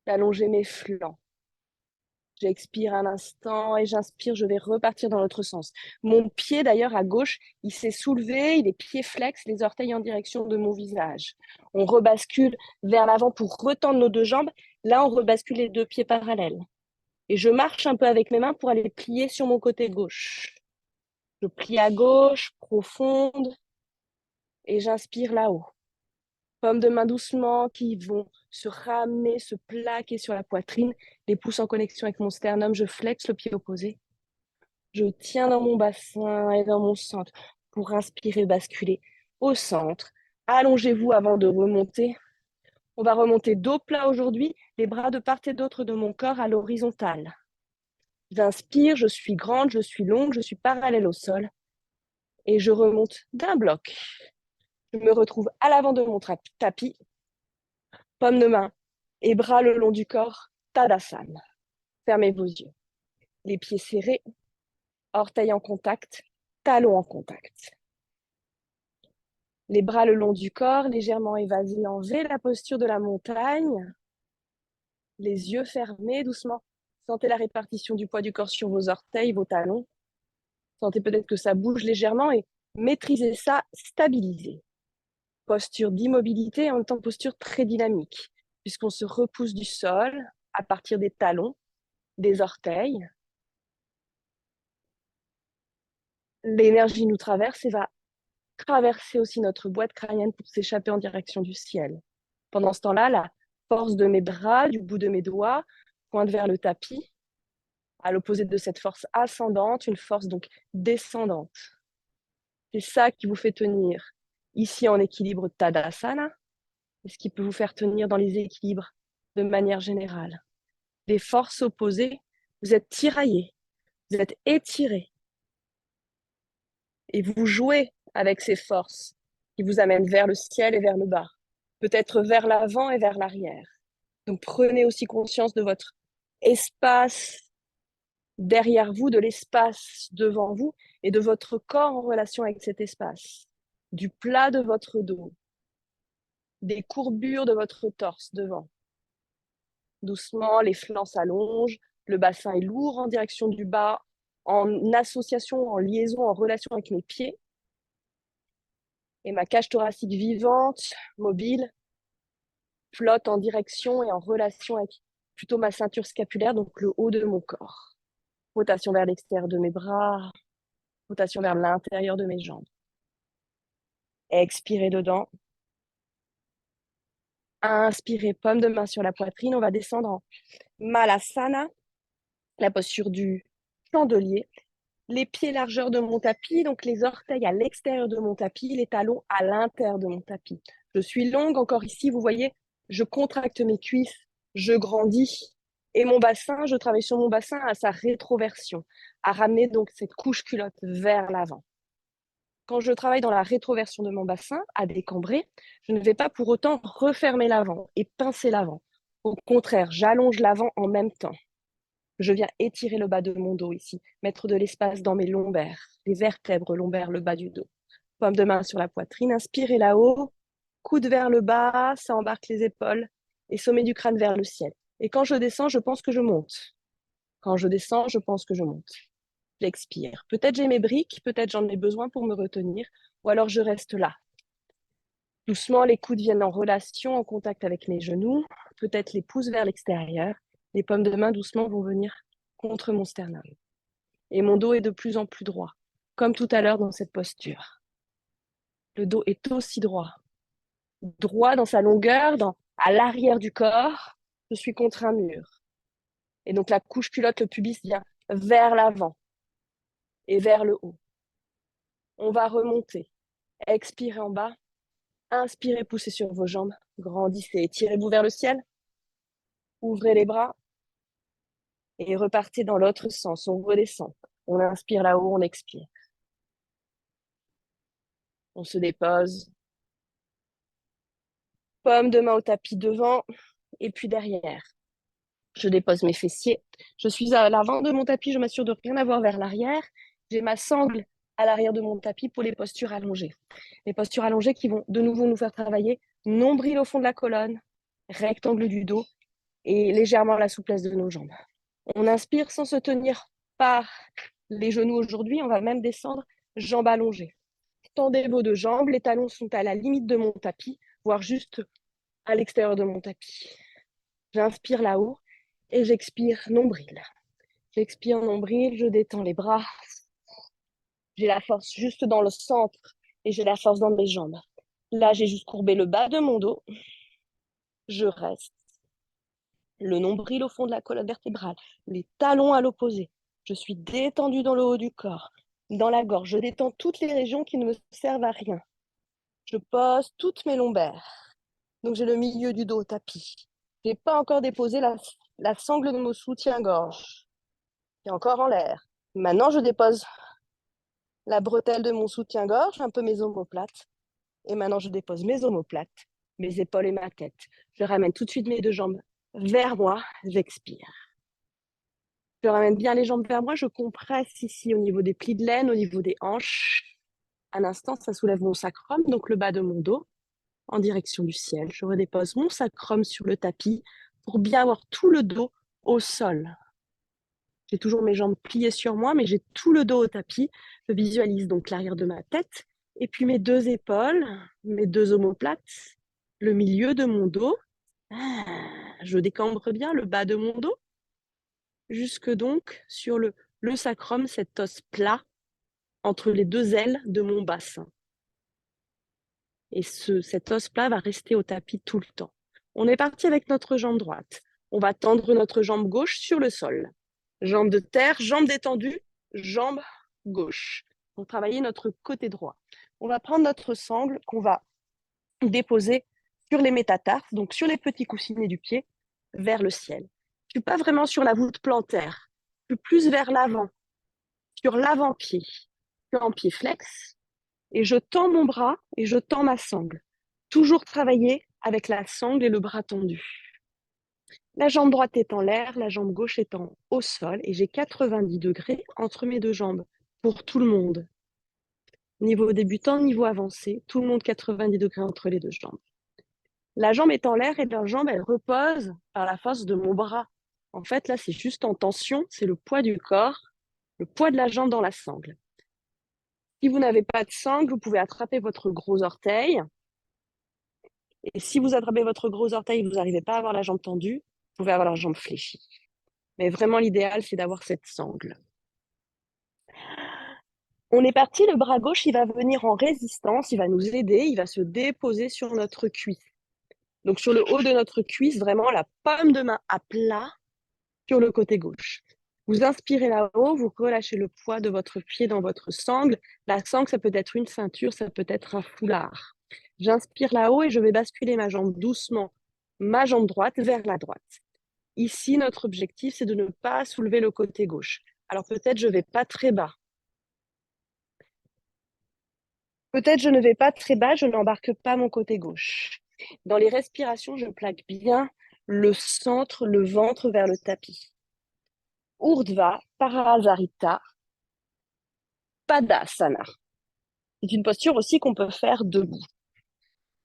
d'allonger mes flancs. J'expire un instant et j'inspire, je vais repartir dans l'autre sens. Mon pied, d'ailleurs, à gauche, il s'est soulevé, il est pied flex, les orteils en direction de mon visage. On rebascule vers l'avant pour retendre nos deux jambes. Là, on rebascule les deux pieds parallèles. Et je marche un peu avec mes mains pour aller plier sur mon côté gauche. Je plie à gauche, profonde, et j'inspire là-haut. Paumes de main doucement qui vont se ramener, se plaquer sur la poitrine, les pouces en connexion avec mon sternum. Je flexe le pied opposé. Je tiens dans mon bassin et dans mon centre pour inspirer, basculer au centre. Allongez-vous avant de remonter. On va remonter dos plat aujourd'hui, les bras de part et d'autre de mon corps à l'horizontale. J'inspire, je suis grande, je suis longue, je suis parallèle au sol et je remonte d'un bloc. Je me retrouve à l'avant de mon tapis, paume de main et bras le long du corps, Tadasana. Fermez vos yeux. Les pieds serrés, orteils en contact, talons en contact. Les bras le long du corps, légèrement évasés en V, la posture de la montagne. Les yeux fermés doucement. Sentez la répartition du poids du corps sur vos orteils, vos talons. Sentez peut-être que ça bouge légèrement et maîtrisez ça, stabilisez. Posture d'immobilité et en même temps posture très dynamique, puisqu'on se repousse du sol à partir des talons, des orteils. L'énergie nous traverse et va traverser aussi notre boîte crânienne pour s'échapper en direction du ciel. Pendant ce temps-là, la force de mes bras, du bout de mes doigts, pointe vers le tapis. À l'opposé de cette force ascendante, une force donc descendante. C'est ça qui vous fait tenir ici en équilibre Tadasana, et ce qui peut vous faire tenir dans les équilibres de manière générale. Les forces opposées, vous êtes tiraillés, vous êtes étirés, et vous jouez avec ces forces qui vous amènent vers le ciel et vers le bas, peut-être vers l'avant et vers l'arrière. Donc prenez aussi conscience de votre espace derrière vous, de l'espace devant vous et de votre corps en relation avec cet espace, du plat de votre dos, des courbures de votre torse devant. Doucement, les flancs s'allongent, le bassin est lourd en direction du bas, en association, en liaison, en relation avec mes pieds. Et ma cage thoracique vivante, mobile, flotte en direction et en relation avec plutôt ma ceinture scapulaire, donc le haut de mon corps. Rotation vers l'extérieur de mes bras, rotation vers l'intérieur de mes jambes. Expirez dedans. Inspirez, paume de main sur la poitrine. On va descendre en Malasana, la posture du chandelier. Les pieds largeur de mon tapis, donc les orteils à l'extérieur de mon tapis, les talons à l'intérieur de mon tapis. Je suis longue encore ici, vous voyez, je contracte mes cuisses, je grandis. Et mon bassin, je travaille sur mon bassin à sa rétroversion, à ramener donc cette couche culotte vers l'avant. Quand je travaille dans la rétroversion de mon bassin, à décambrer, je ne vais pas pour autant refermer l'avant et pincer l'avant. Au contraire, j'allonge l'avant en même temps. Je viens étirer le bas de mon dos ici, mettre de l'espace dans mes lombaires, les vertèbres lombaires, le bas du dos. Paume de main sur la poitrine, inspirez là-haut, coude vers le bas, ça embarque les épaules et sommet du crâne vers le ciel. Et quand je descends, je pense que je monte. Quand je descends, je pense que je monte. J'expire. Peut-être j'ai mes briques, peut-être j'en ai besoin pour me retenir, ou alors je reste là. Doucement, les coudes viennent en relation, en contact avec mes genoux, peut-être les pouces vers l'extérieur. Les paumes de main doucement vont venir contre mon sternum. Et mon dos est de plus en plus droit, comme tout à l'heure dans cette posture. Le dos est aussi droit. Droit dans sa longueur, à l'arrière du corps, je suis contre un mur. Et donc la couche culotte, le pubis vient vers l'avant et vers le haut. On va remonter. Expirez en bas. Inspirez, poussez sur vos jambes. Grandissez, étirez-vous vers le ciel. Ouvrez les bras et repartez dans l'autre sens. On redescend. On inspire là-haut, on expire. On se dépose. Paume de main au tapis devant et puis derrière. Je dépose mes fessiers. Je suis à l'avant de mon tapis. Je m'assure de rien avoir vers l'arrière. J'ai ma sangle à l'arrière de mon tapis pour les postures allongées. Les postures allongées qui vont de nouveau nous faire travailler nombril au fond de la colonne, rectangle du dos et légèrement la souplesse de nos jambes. On inspire sans se tenir par les genoux aujourd'hui. On va même descendre jambes allongées. Tendez vos deux jambes. Les talons sont à la limite de mon tapis, voire juste à l'extérieur de mon tapis. J'inspire là-haut et j'expire nombril. J'expire nombril, je détends les bras. J'ai la force juste dans le centre et j'ai la force dans mes jambes. Là, j'ai juste courbé le bas de mon dos. Je reste. Le nombril au fond de la colonne vertébrale, les talons à l'opposé. Je suis détendue dans le haut du corps, dans la gorge. Je détends toutes les régions qui ne me servent à rien. Je pose toutes mes lombaires. Donc, j'ai le milieu du dos au tapis. Je n'ai pas encore déposé la sangle de mon soutien-gorge, qui est encore en l'air. Maintenant, je dépose la bretelle de mon soutien-gorge, un peu mes omoplates. Et maintenant, je dépose mes omoplates, mes épaules et ma tête. Je ramène tout de suite mes deux jambes vers moi. J'expire. Je ramène bien les jambes vers moi. Je compresse ici au niveau des plis de laine, au niveau des hanches. Un instant, ça soulève mon sacrum, donc le bas de mon dos, en direction du ciel. Je redépose mon sacrum sur le tapis pour bien avoir tout le dos au sol. J'ai toujours mes jambes pliées sur moi, mais j'ai tout le dos au tapis. Je visualise donc l'arrière de ma tête et puis mes deux épaules, mes deux omoplates, le milieu de mon dos. Je décambre bien le bas de mon dos, jusque donc sur le sacrum, cet os plat entre les deux ailes de mon bassin. Et cet os plat va rester au tapis tout le temps. On est parti avec notre jambe droite. On va tendre notre jambe gauche sur le sol. Jambe de terre, jambe détendue, jambe gauche. Pour travailler notre côté droit. On va prendre notre sangle qu'on va déposer sur les métatarses, donc sur les petits coussinets du pied, vers le ciel. Je ne suis pas vraiment sur la voûte plantaire. Je suis plus vers l'avant, sur l'avant-pied. Je suis en pied flex et je tends mon bras et je tends ma sangle. Toujours travailler avec la sangle et le bras tendu. La jambe droite est en l'air, la jambe gauche est au sol et j'ai 90 degrés entre mes deux jambes pour tout le monde. Niveau débutant, niveau avancé, tout le monde 90 degrés entre les deux jambes. La jambe est en l'air et la jambe, elle repose par la force de mon bras. En fait, là, c'est juste en tension, c'est le poids du corps, le poids de la jambe dans la sangle. Si vous n'avez pas de sangle, vous pouvez attraper votre gros orteil. Et si vous attrapez votre gros orteil et vous n'arrivez pas à avoir la jambe tendue, vous pouvez avoir la jambe fléchie. Mais vraiment, l'idéal, c'est d'avoir cette sangle. On est parti, le bras gauche, il va venir en résistance, il va nous aider, il va se déposer sur notre cuisse. Donc, sur le haut de notre cuisse, vraiment la paume de main à plat sur le côté gauche. Vous inspirez là-haut, vous relâchez le poids de votre pied dans votre sangle. La sangle, ça peut être une ceinture, ça peut être un foulard. J'inspire là-haut et je vais basculer ma jambe doucement, ma jambe droite vers la droite. Ici, notre objectif, c'est de ne pas soulever le côté gauche. Alors peut-être je ne vais pas très bas. Peut-être je ne vais pas très bas, je n'embarque pas mon côté gauche. Dans les respirations, je plaque bien le centre, le ventre vers le tapis. Urdhva Parasarita Padasana. C'est une posture aussi qu'on peut faire debout.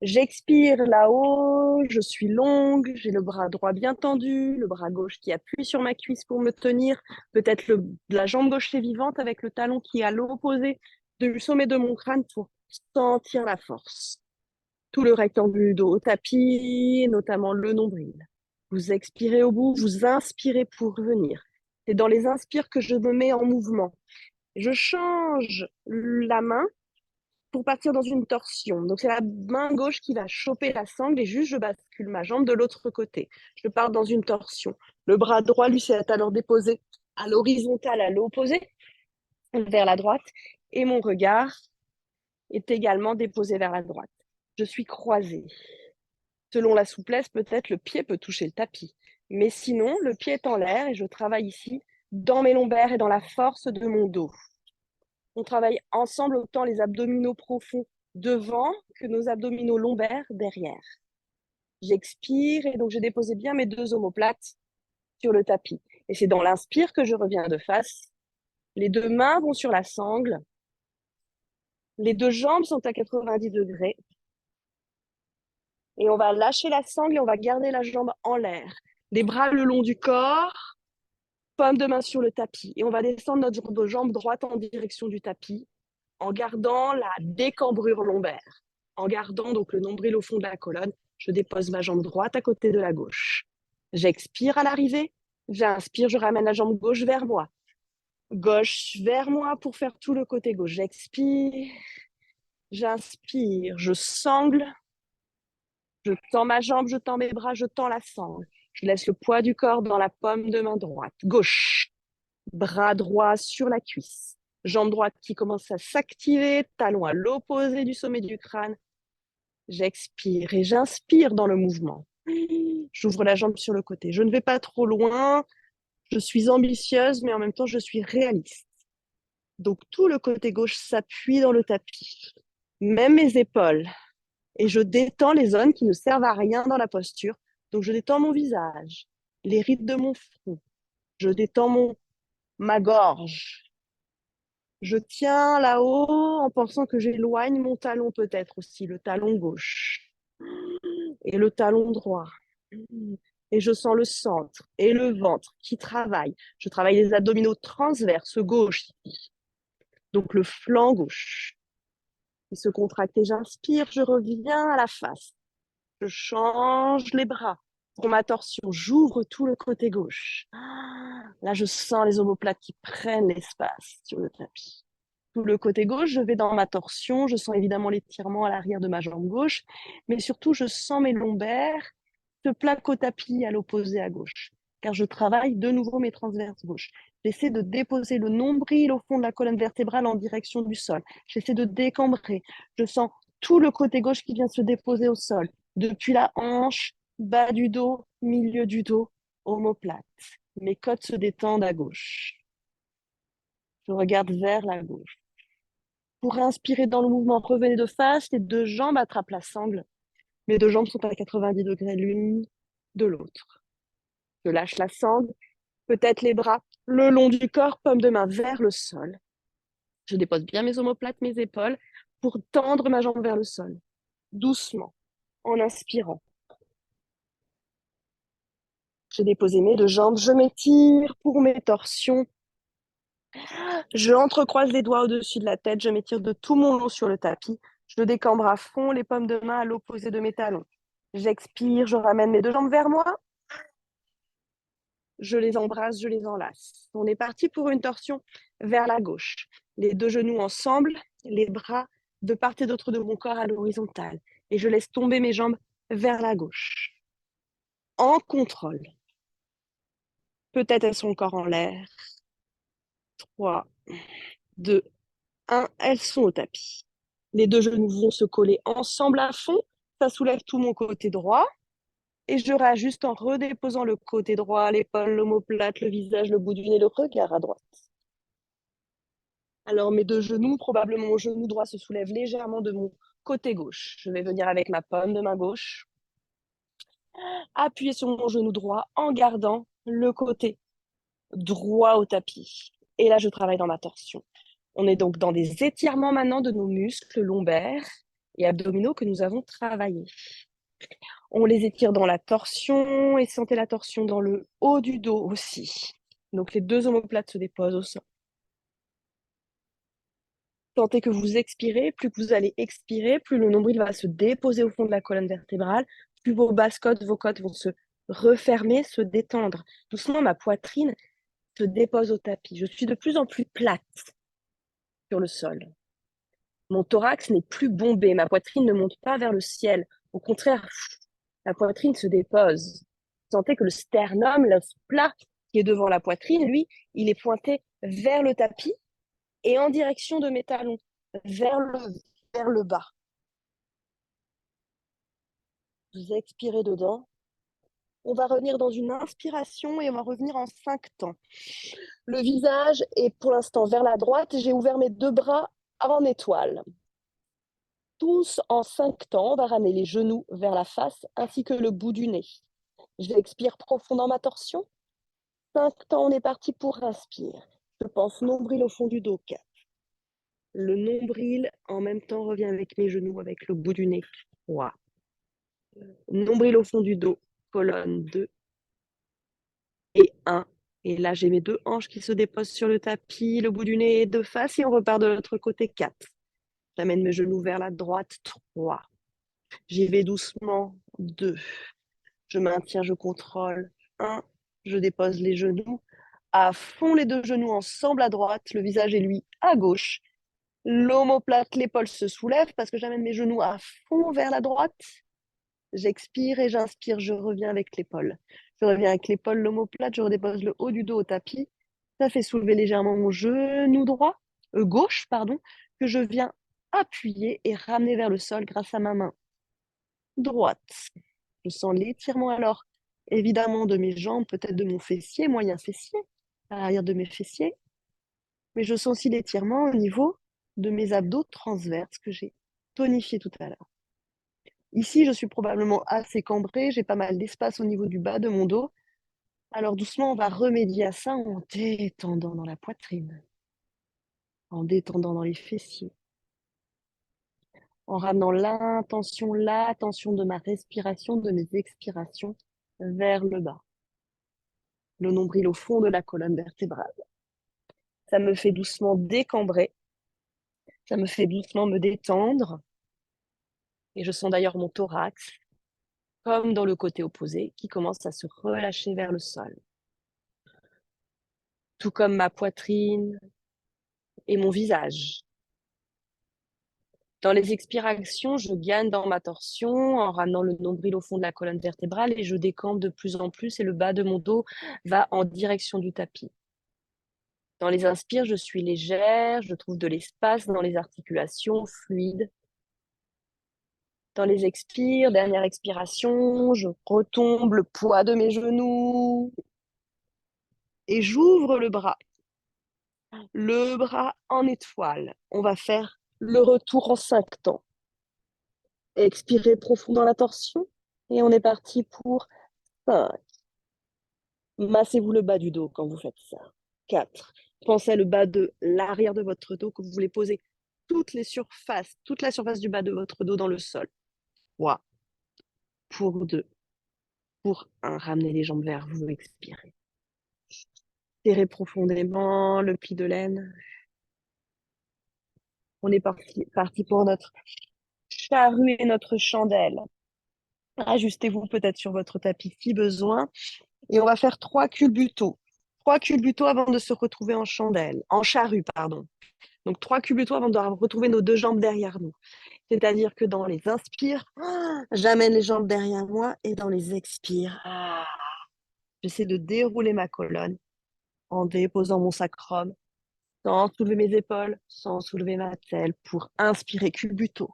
J'expire là-haut, je suis longue, j'ai le bras droit bien tendu, le bras gauche qui appuie sur ma cuisse pour me tenir, peut-être la jambe gauche est vivante avec le talon qui est à l'opposé du sommet de mon crâne pour sentir la force. Tout le rectangle du dos au tapis, notamment le nombril. Vous expirez au bout, vous inspirez pour revenir. C'est dans les inspires que je me mets en mouvement. Je change la main pour partir dans une torsion. Donc, c'est la main gauche qui va choper la sangle et juste je bascule ma jambe de l'autre côté. Je pars dans une torsion. Le bras droit, lui, c'est alors déposé à l'horizontale, à l'opposé, vers la droite. Et mon regard est également déposé vers la droite. Je suis croisée. Selon la souplesse, peut-être le pied peut toucher le tapis. Mais sinon, le pied est en l'air et je travaille ici dans mes lombaires et dans la force de mon dos. On travaille ensemble autant les abdominaux profonds devant que nos abdominaux lombaires derrière. J'expire et donc j'ai déposé bien mes deux omoplates sur le tapis. Et c'est dans l'inspire que je reviens de face. Les deux mains vont sur la sangle. Les deux jambes sont à 90 degrés. Et on va lâcher la sangle et on va garder la jambe en l'air. Les bras le long du corps, paume de main sur le tapis. Et on va descendre notre jambe droite en direction du tapis en gardant la décambrure lombaire. En gardant donc le nombril au fond de la colonne, je dépose ma jambe droite à côté de la gauche. J'expire à l'arrivée. J'inspire, je ramène la jambe gauche vers moi. Gauche vers moi pour faire tout le côté gauche. J'expire. J'inspire, je sangle. Je tends ma jambe, je tends mes bras, je tends la sangle. Je laisse le poids du corps dans la paume de main droite. Gauche. Bras droit sur la cuisse. Jambe droite qui commence à s'activer, talon à l'opposé du sommet du crâne. J'expire et j'inspire dans le mouvement. J'ouvre la jambe sur le côté. Je ne vais pas trop loin. Je suis ambitieuse, mais en même temps, je suis réaliste. Donc, tout le côté gauche s'appuie dans le tapis. Même mes épaules. Et je détends les zones qui ne servent à rien dans la posture. Donc, je détends mon visage, les rides de mon front. Je détends ma gorge. Je tiens là-haut en pensant que j'éloigne mon talon peut-être aussi, le talon gauche et le talon droit. Et je sens le centre et le ventre qui travaillent. Je travaille les abdominaux transverses gauche ici. Donc le flanc gauche. Il se contracte et j'inspire, je reviens à la face. Je change les bras pour ma torsion. J'ouvre tout le côté gauche. Là, je sens les omoplates qui prennent l'espace sur le tapis. Tout le côté gauche, je vais dans ma torsion. Je sens évidemment l'étirement à l'arrière de ma jambe gauche, mais surtout, je sens mes lombaires se plaquent au tapis à l'opposé à gauche, car je travaille de nouveau mes transverses gauche. J'essaie de déposer le nombril au fond de la colonne vertébrale en direction du sol. J'essaie de décambrer. Je sens tout le côté gauche qui vient se déposer au sol, depuis la hanche, bas du dos, milieu du dos, omoplate. Mes côtes se détendent à gauche. Je regarde vers la gauche. Pour inspirer dans le mouvement, revenez de face, les deux jambes attrapent la sangle. Mes deux jambes sont à 90 degrés l'une de l'autre. Je lâche la sangle, peut-être les bras le long du corps, paume de main vers le sol. Je dépose bien mes omoplates, mes épaules, pour tendre ma jambe vers le sol, doucement, en inspirant. J'ai déposé mes deux jambes, je m'étire pour mes torsions. Je entrecroise les doigts au-dessus de la tête, je m'étire de tout mon long sur le tapis. Je décambre à fond, les paumes de main à l'opposé de mes talons. J'expire, je ramène mes deux jambes vers moi. Je les embrasse, je les enlace. On est parti pour une torsion vers la gauche. Les deux genoux ensemble, les bras de part et d'autre de mon corps à l'horizontale. Et je laisse tomber mes jambes vers la gauche. En contrôle. Peut-être elles sont encore en l'air. 3, 2, 1. Elles sont au tapis. Les deux genoux vont se coller ensemble à fond. Ça soulève tout mon côté droit. Et je réajuste en redéposant le côté droit, l'épaule, l'omoplate, le visage, le bout du nez, le regard à droite. Alors mes deux genoux, probablement mon genou droit se soulève légèrement de mon côté gauche. Je vais venir avec ma paume de main gauche, appuyer sur mon genou droit en gardant le côté droit au tapis. Et là, je travaille dans ma torsion. On est donc dans des étirements maintenant de nos muscles lombaires et abdominaux que nous avons travaillés. On les étire dans la torsion et sentez la torsion dans le haut du dos aussi. Donc les deux omoplates se déposent au sol. Sentez que vous expirez, plus que vous allez expirer, plus le nombril va se déposer au fond de la colonne vertébrale, plus vos basses côtes, vos côtes vont se refermer, se détendre. Doucement, ma poitrine se dépose au tapis. Je suis de plus en plus plate sur le sol. Mon thorax n'est plus bombé, ma poitrine ne monte pas vers le ciel. Au contraire, la poitrine se dépose. Sentez que le sternum, l'os plat qui est devant la poitrine, lui, il est pointé vers le tapis et en direction de mes talons, vers le vers le bas. Vous expirez dedans. On va revenir dans une inspiration et on va revenir en 5 temps. Le visage est pour l'instant vers la droite. J'ai ouvert mes 2 bras en étoile. Tous en 5 temps, on va ramener les genoux vers la face ainsi que le bout du nez. J'expire profond dans ma torsion. 5 temps, on est parti pour inspire. Je pense nombril au fond du dos. 4. Le nombril en même temps revient avec mes genoux, avec le bout du nez. 3. Nombril au fond du dos, colonne 2 et 1. Et là, j'ai mes 2 hanches qui se déposent sur le tapis, le bout du nez de face et on repart de l'autre côté. 4. J'amène mes genoux vers la droite. 3. J'y vais doucement. 2. Je maintiens, je contrôle. 1. Je dépose les genoux. À fond les 2 genoux ensemble à droite, le visage est lui à gauche. L'omoplate, l'épaule se soulève parce que j'amène mes genoux à fond vers la droite. J'expire et j'inspire, je reviens avec l'épaule. Je reviens avec l'épaule, l'omoplate, je redépose le haut du dos au tapis. Ça fait soulever légèrement mon genou droit, gauche, pardon, que je viens appuyer et ramener vers le sol grâce à ma main droite. Je sens l'étirement alors, évidemment, de mes jambes, peut-être de mon fessier, moyen fessier, à l'arrière de mes fessiers. Mais je sens aussi l'étirement au niveau de mes abdos transverses que j'ai tonifiés tout à l'heure. Ici, je suis probablement assez cambrée, j'ai pas mal d'espace au niveau du bas de mon dos. Alors doucement, on va remédier à ça en détendant dans la poitrine, en détendant dans les fessiers, en ramenant l'attention de ma respiration, de mes expirations vers le bas. Le nombril au fond de la colonne vertébrale. Ça me fait doucement décambrer, ça me fait doucement me détendre. Et je sens d'ailleurs mon thorax, comme dans le côté opposé, qui commence à se relâcher vers le sol. Tout comme ma poitrine et mon visage. Dans les expirations, je gagne dans ma torsion en ramenant le nombril au fond de la colonne vertébrale et je décampe de plus en plus et le bas de mon dos va en direction du tapis. Dans les inspires, je suis légère, je trouve de l'espace dans les articulations, fluide. Dans les expires, dernière expiration, je retombe le poids de mes genoux et j'ouvre le bras. Le bras en étoile. On va faire le retour en 5 temps. Expirez profond dans la torsion et on est parti pour 5. Massez-vous le bas du dos quand vous faites ça. 4. Pensez à le bas de l'arrière de votre dos que vous voulez poser toute la surface du bas de votre dos dans le sol. 3. Pour 2. Pour 1. Ramenez les jambes vers vous, expirez. Serrez profondément le pli de laine. On est parti pour notre charrue et notre chandelle. Ajustez-vous peut-être sur votre tapis si besoin. Et on va faire 3 culbutos. 3 culbutos avant de se retrouver en chandelle, en charrue, pardon. Donc 3 culbutos avant de retrouver nos 2 jambes derrière nous. C'est-à-dire que dans les inspires, j'amène les jambes derrière moi et dans les expires, j'essaie de dérouler ma colonne en déposant mon sacrum, sans soulever mes épaules, sans soulever ma selle pour inspirer culbuto.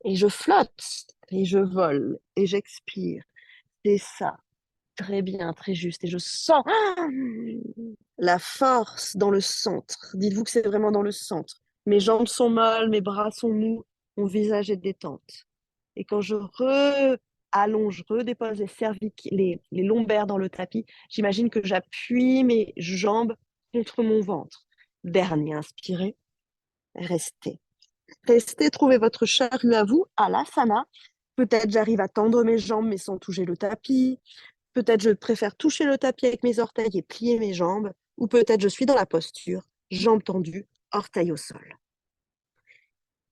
Et je flotte, et je vole, et j'expire. C'est ça. Très bien, très juste. Et je sens la force dans le centre. Dites-vous que c'est vraiment dans le centre. Mes jambes sont molles, mes bras sont mous, mon visage est détente. Et quand je allonge, redépose les lombaires dans le tapis, j'imagine que j'appuie mes jambes contre mon ventre. Dernier, inspirez, restez. Restez, trouvez votre charrue à vous, à l'asana. Peut-être j'arrive à tendre mes jambes mais sans toucher le tapis. Peut-être je préfère toucher le tapis avec mes orteils et plier mes jambes. Ou peut-être je suis dans la posture, jambes tendues, orteils au sol.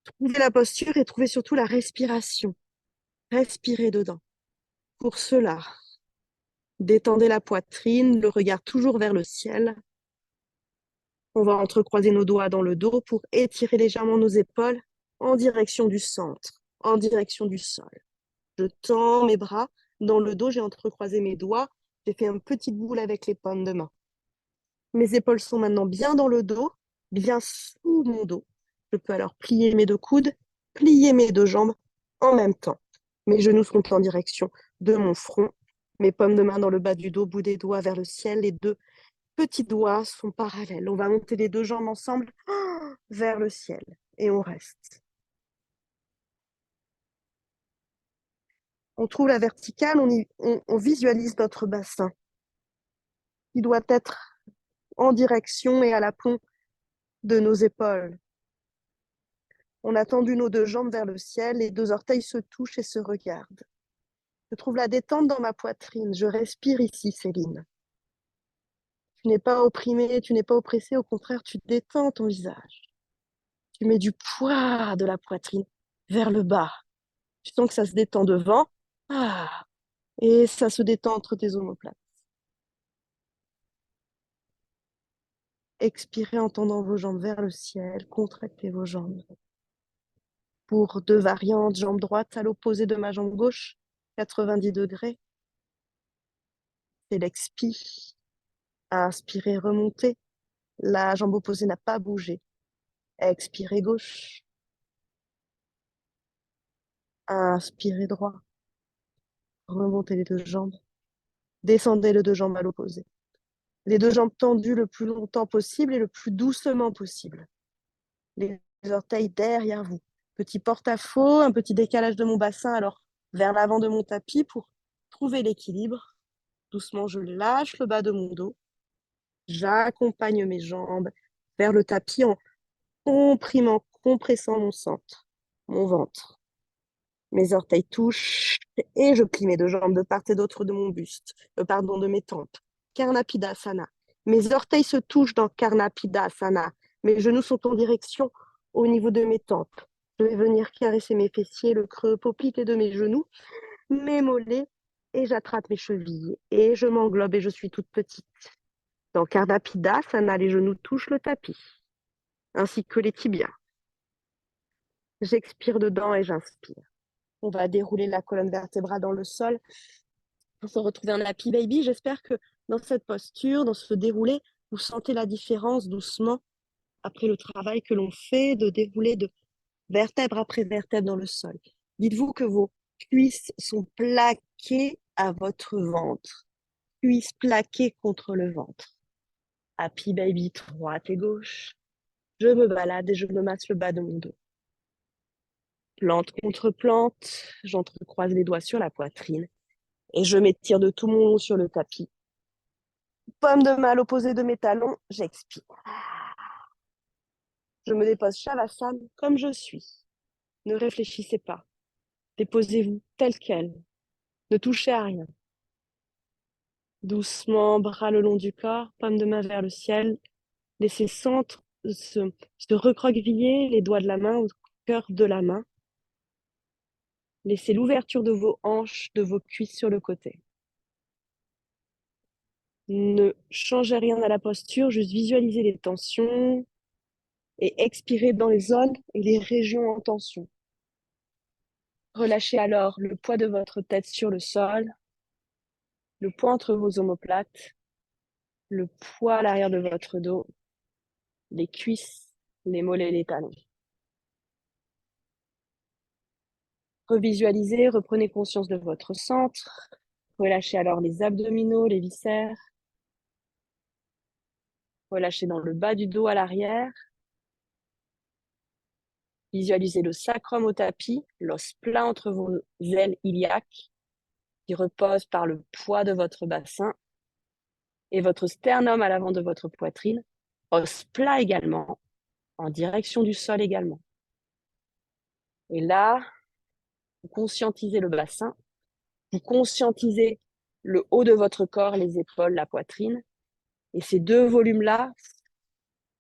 Trouvez la posture et trouvez surtout la respiration. Respirez dedans. Pour cela, détendez la poitrine, le regard toujours vers le ciel. On va entrecroiser nos doigts dans le dos pour étirer légèrement nos épaules en direction du centre, en direction du sol. Je tends mes bras dans le dos, j'ai entrecroisé mes doigts, j'ai fait une petite boule avec les paumes de main. Mes épaules sont maintenant bien dans le dos, bien sous mon dos. Je peux alors plier mes deux coudes, plier mes deux jambes en même temps. Mes genoux sont en direction de mon front, mes paumes de main dans le bas du dos, bout des doigts vers le ciel, les deux petits doigts sont parallèles. On va monter les deux jambes ensemble vers le ciel et on reste. On trouve la verticale, on visualise notre bassin qui doit être en direction et à l'aplomb de nos épaules. On a tendu nos deux jambes vers le ciel, les deux orteils se touchent et se regardent. Je trouve la détente dans ma poitrine. Je respire ici, Céline. Tu n'es pas opprimée, tu n'es pas oppressée, au contraire, tu détends ton visage. Tu mets du poids de la poitrine vers le bas. Tu sens que ça se détend devant, et ça se détend entre tes omoplates. Expirez en tendant vos jambes vers le ciel, contractez vos jambes. Pour deux variantes, jambe droite à l'opposé de ma jambe gauche, 90 degrés. C'est l'expire. Inspirez, remontez. La jambe opposée n'a pas bougé. Expirez gauche. Inspirez droit. Remontez les deux jambes. Descendez les deux jambes à l'opposé. Les deux jambes tendues le plus longtemps possible et le plus doucement possible. Les orteils derrière vous. Petit porte-à-faux, un petit décalage de mon bassin alors vers l'avant de mon tapis pour trouver l'équilibre. Doucement, je lâche le bas de mon dos. J'accompagne mes jambes vers le tapis en comprimant, compressant mon centre, mon ventre. Mes orteils touchent et je plie mes deux jambes de part et d'autre de mon buste, de mes tempes. Karnapidasana. Mes orteils se touchent dans Karnapidasana. Mes genoux sont en direction au niveau de mes tempes. Je vais venir caresser mes fessiers, le creux poplité de mes genoux, mes mollets, et j'attrape mes chevilles et je m'englobe et je suis toute petite. Dans Karnapidasana, les genoux touchent le tapis, ainsi que les tibias. J'expire dedans et j'inspire. On va dérouler la colonne vertébrale dans le sol pour se retrouver en happy baby. J'espère que dans cette posture, dans ce déroulé, vous sentez la différence doucement après le travail que l'on fait de dérouler de vertèbre après vertèbre dans le sol. Dites-vous que vos cuisses sont plaquées à votre ventre, cuisses plaquées contre le ventre. Happy baby, droite et gauche. Je me balade et je me masse le bas de mon dos. Plante contre plante, j'entrecroise les doigts sur la poitrine et je m'étire de tout mon long sur le tapis. Paume de main à l'opposé de mes talons, j'expire. Je me dépose Shavasana comme je suis. Ne réfléchissez pas. Déposez-vous tel quel. Ne touchez à rien. Doucement, bras le long du corps, paume de main vers le ciel. Laissez centre se recroqueviller, les doigts de la main au cœur de la main. Laissez l'ouverture de vos hanches, de vos cuisses sur le côté. Ne changez rien à la posture, juste visualisez les tensions et expirez dans les zones et les régions en tension. Relâchez alors le poids de votre tête sur le sol, le poids entre vos omoplates, le poids à l'arrière de votre dos, les cuisses, les mollets, les talons. Revisualisez, reprenez conscience de votre centre. Relâchez alors les abdominaux, les viscères. Relâchez dans le bas du dos à l'arrière. Visualisez le sacrum au tapis, l'os plat entre vos ailes iliaques qui repose par le poids de votre bassin et votre sternum à l'avant de votre poitrine, os plat également, en direction du sol également. Et là, vous conscientisez le bassin, vous conscientisez le haut de votre corps, les épaules, la poitrine, et ces deux volumes-là,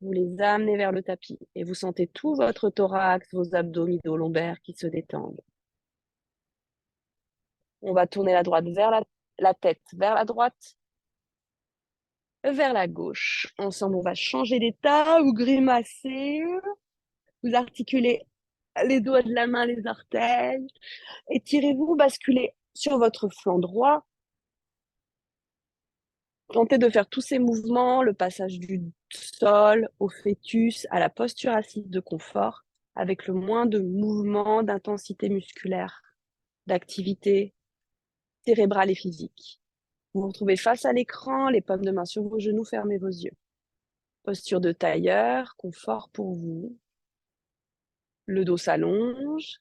vous les amenez vers le tapis et vous sentez tout votre thorax, vos abdominaux lombaires qui se détendent. On va tourner la droite vers la tête vers la droite, vers la gauche. Ensemble, on va changer d'état, vous grimacez, vous articulez les doigts de la main, les orteils, étirez-vous, basculez sur votre flanc droit. Tentez de faire tous ces mouvements, le passage du sol au fœtus, à la posture assise de confort, avec le moins de mouvements, d'intensité musculaire, d'activité cérébrale et physique. Vous vous retrouvez face à l'écran, les paumes de main sur vos genoux, fermez vos yeux. Posture de tailleur, confort pour vous. Le dos s'allonge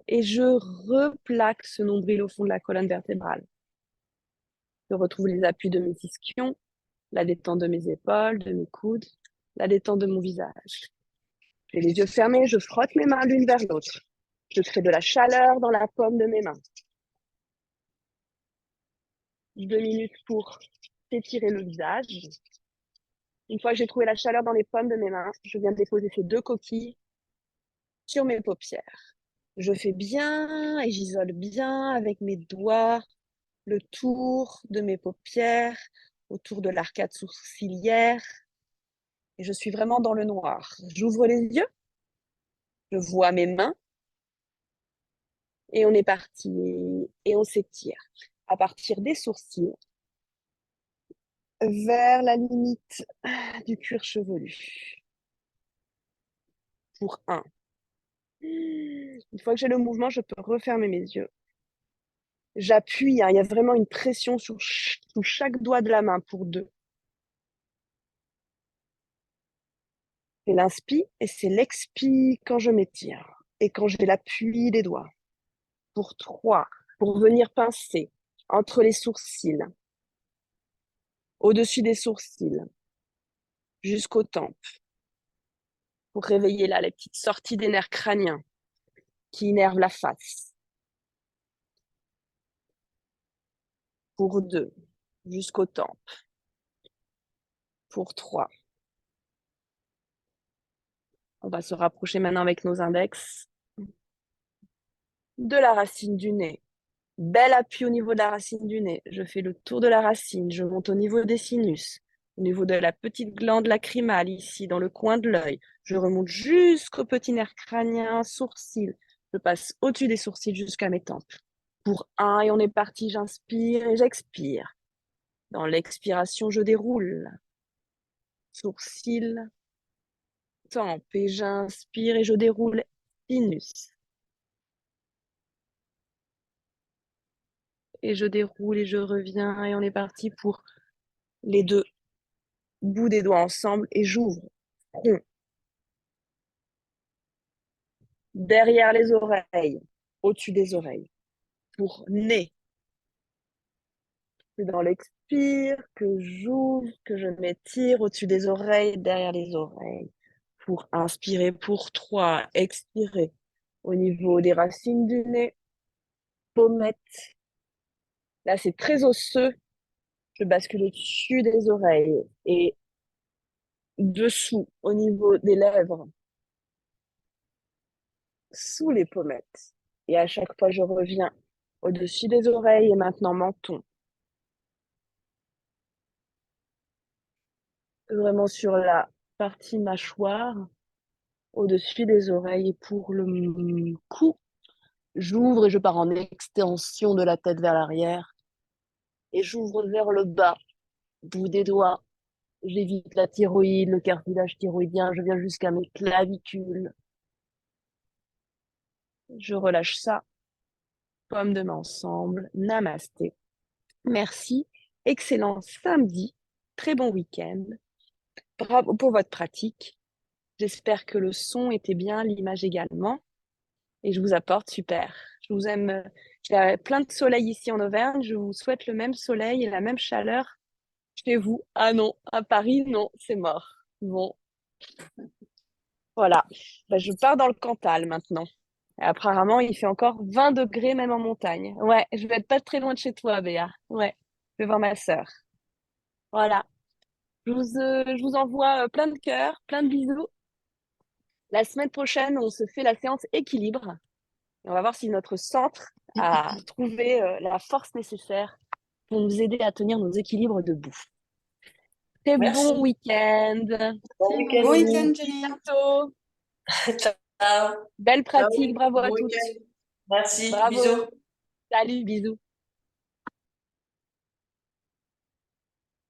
et je replaque ce nombril au fond de la colonne vertébrale. Je retrouve les appuis de mes ischions, la détente de mes épaules, de mes coudes, la détente de mon visage. J'ai les yeux fermés, je frotte mes mains l'une vers l'autre. Je crée de la chaleur dans la paume de mes mains. 2 minutes pour s'étirer le visage. Une fois que j'ai trouvé la chaleur dans les paumes de mes mains, je viens de déposer ces 2 coquilles sur mes paupières. Je fais bien et j'isole bien avec mes doigts le tour de mes paupières, autour de l'arcade sourcilière. Et je suis vraiment dans le noir. J'ouvre les yeux, je vois mes mains et on est parti. Et on s'étire à partir des sourcils vers la limite du cuir chevelu. Pour 1. Une fois que j'ai le mouvement, je peux refermer mes yeux. J'appuie, hein, il y a vraiment une pression sous chaque doigt de la main pour 2. C'est l'inspi et c'est l'expi quand je m'étire et quand j'ai l'appui des doigts. Pour 3, pour venir pincer entre les sourcils, au-dessus des sourcils, jusqu'aux tempes, pour réveiller là les petites sorties des nerfs crâniens qui innervent la face. Pour 2, jusqu'aux tempes. Pour 3. On va se rapprocher maintenant avec nos index de la racine du nez. Bel appui au niveau de la racine du nez. Je fais le tour de la racine, je monte au niveau des sinus, au niveau de la petite glande lacrymale, ici, dans le coin de l'œil. Je remonte jusqu'au petit nerf crânien, sourcil. Je passe au-dessus des sourcils jusqu'à mes tempes. Pour 1, et on est parti, j'inspire et j'expire. Dans l'expiration, je déroule. Sourcil, tempe, et j'inspire et je déroule. Sinus. Et je déroule et je reviens et on est parti pour les 2 bouts des doigts ensemble et j'ouvre. Front. Derrière les oreilles, au-dessus des oreilles. Pour nez. C'est dans l'expire que j'ouvre, que je m'étire au-dessus des oreilles, derrière les oreilles. Pour inspirer pour 3, expirer au niveau des racines du nez, pommettes. Là, c'est très osseux. Je bascule au-dessus des oreilles et dessous, au niveau des lèvres, sous les pommettes. Et à chaque fois, je reviens au-dessus des oreilles et maintenant menton. Vraiment sur la partie mâchoire, au-dessus des oreilles. Et pour le cou, j'ouvre et je pars en extension de la tête vers l'arrière. Et j'ouvre vers le bas, bout des doigts. J'évite la thyroïde, le cartilage thyroïdien. Je viens jusqu'à mes clavicules. Je relâche ça. Paume de main ensemble. Namasté. Merci. Excellent samedi. Très bon week-end. Bravo pour votre pratique. J'espère que le son était bien, l'image également. Et je vous apporte super. Je vous aime. J'ai plein de soleil ici en Auvergne. Je vous souhaite le même soleil et la même chaleur chez vous. Ah non, à Paris, non, c'est mort. Bon, voilà. Ben, je pars dans le Cantal maintenant. Et apparemment, il fait encore 20 degrés même en montagne. Ouais, je vais être pas très loin de chez toi, Béa. Ouais, je vais voir ma sœur. Voilà. Je vous envoie plein de cœurs, plein de bisous. La semaine prochaine, on se fait la séance équilibre. Et on va voir si notre centre a trouvé la force nécessaire pour nous aider à tenir nos équilibres debout. Très bon Merci. week-end. Bon week-end. Bon week-end, À Jenny. bientôt. Ciao. Belle Ciao. pratique. Bravo à Bon toutes. week-end. Merci. Bravo. Bisous. Salut, bisous.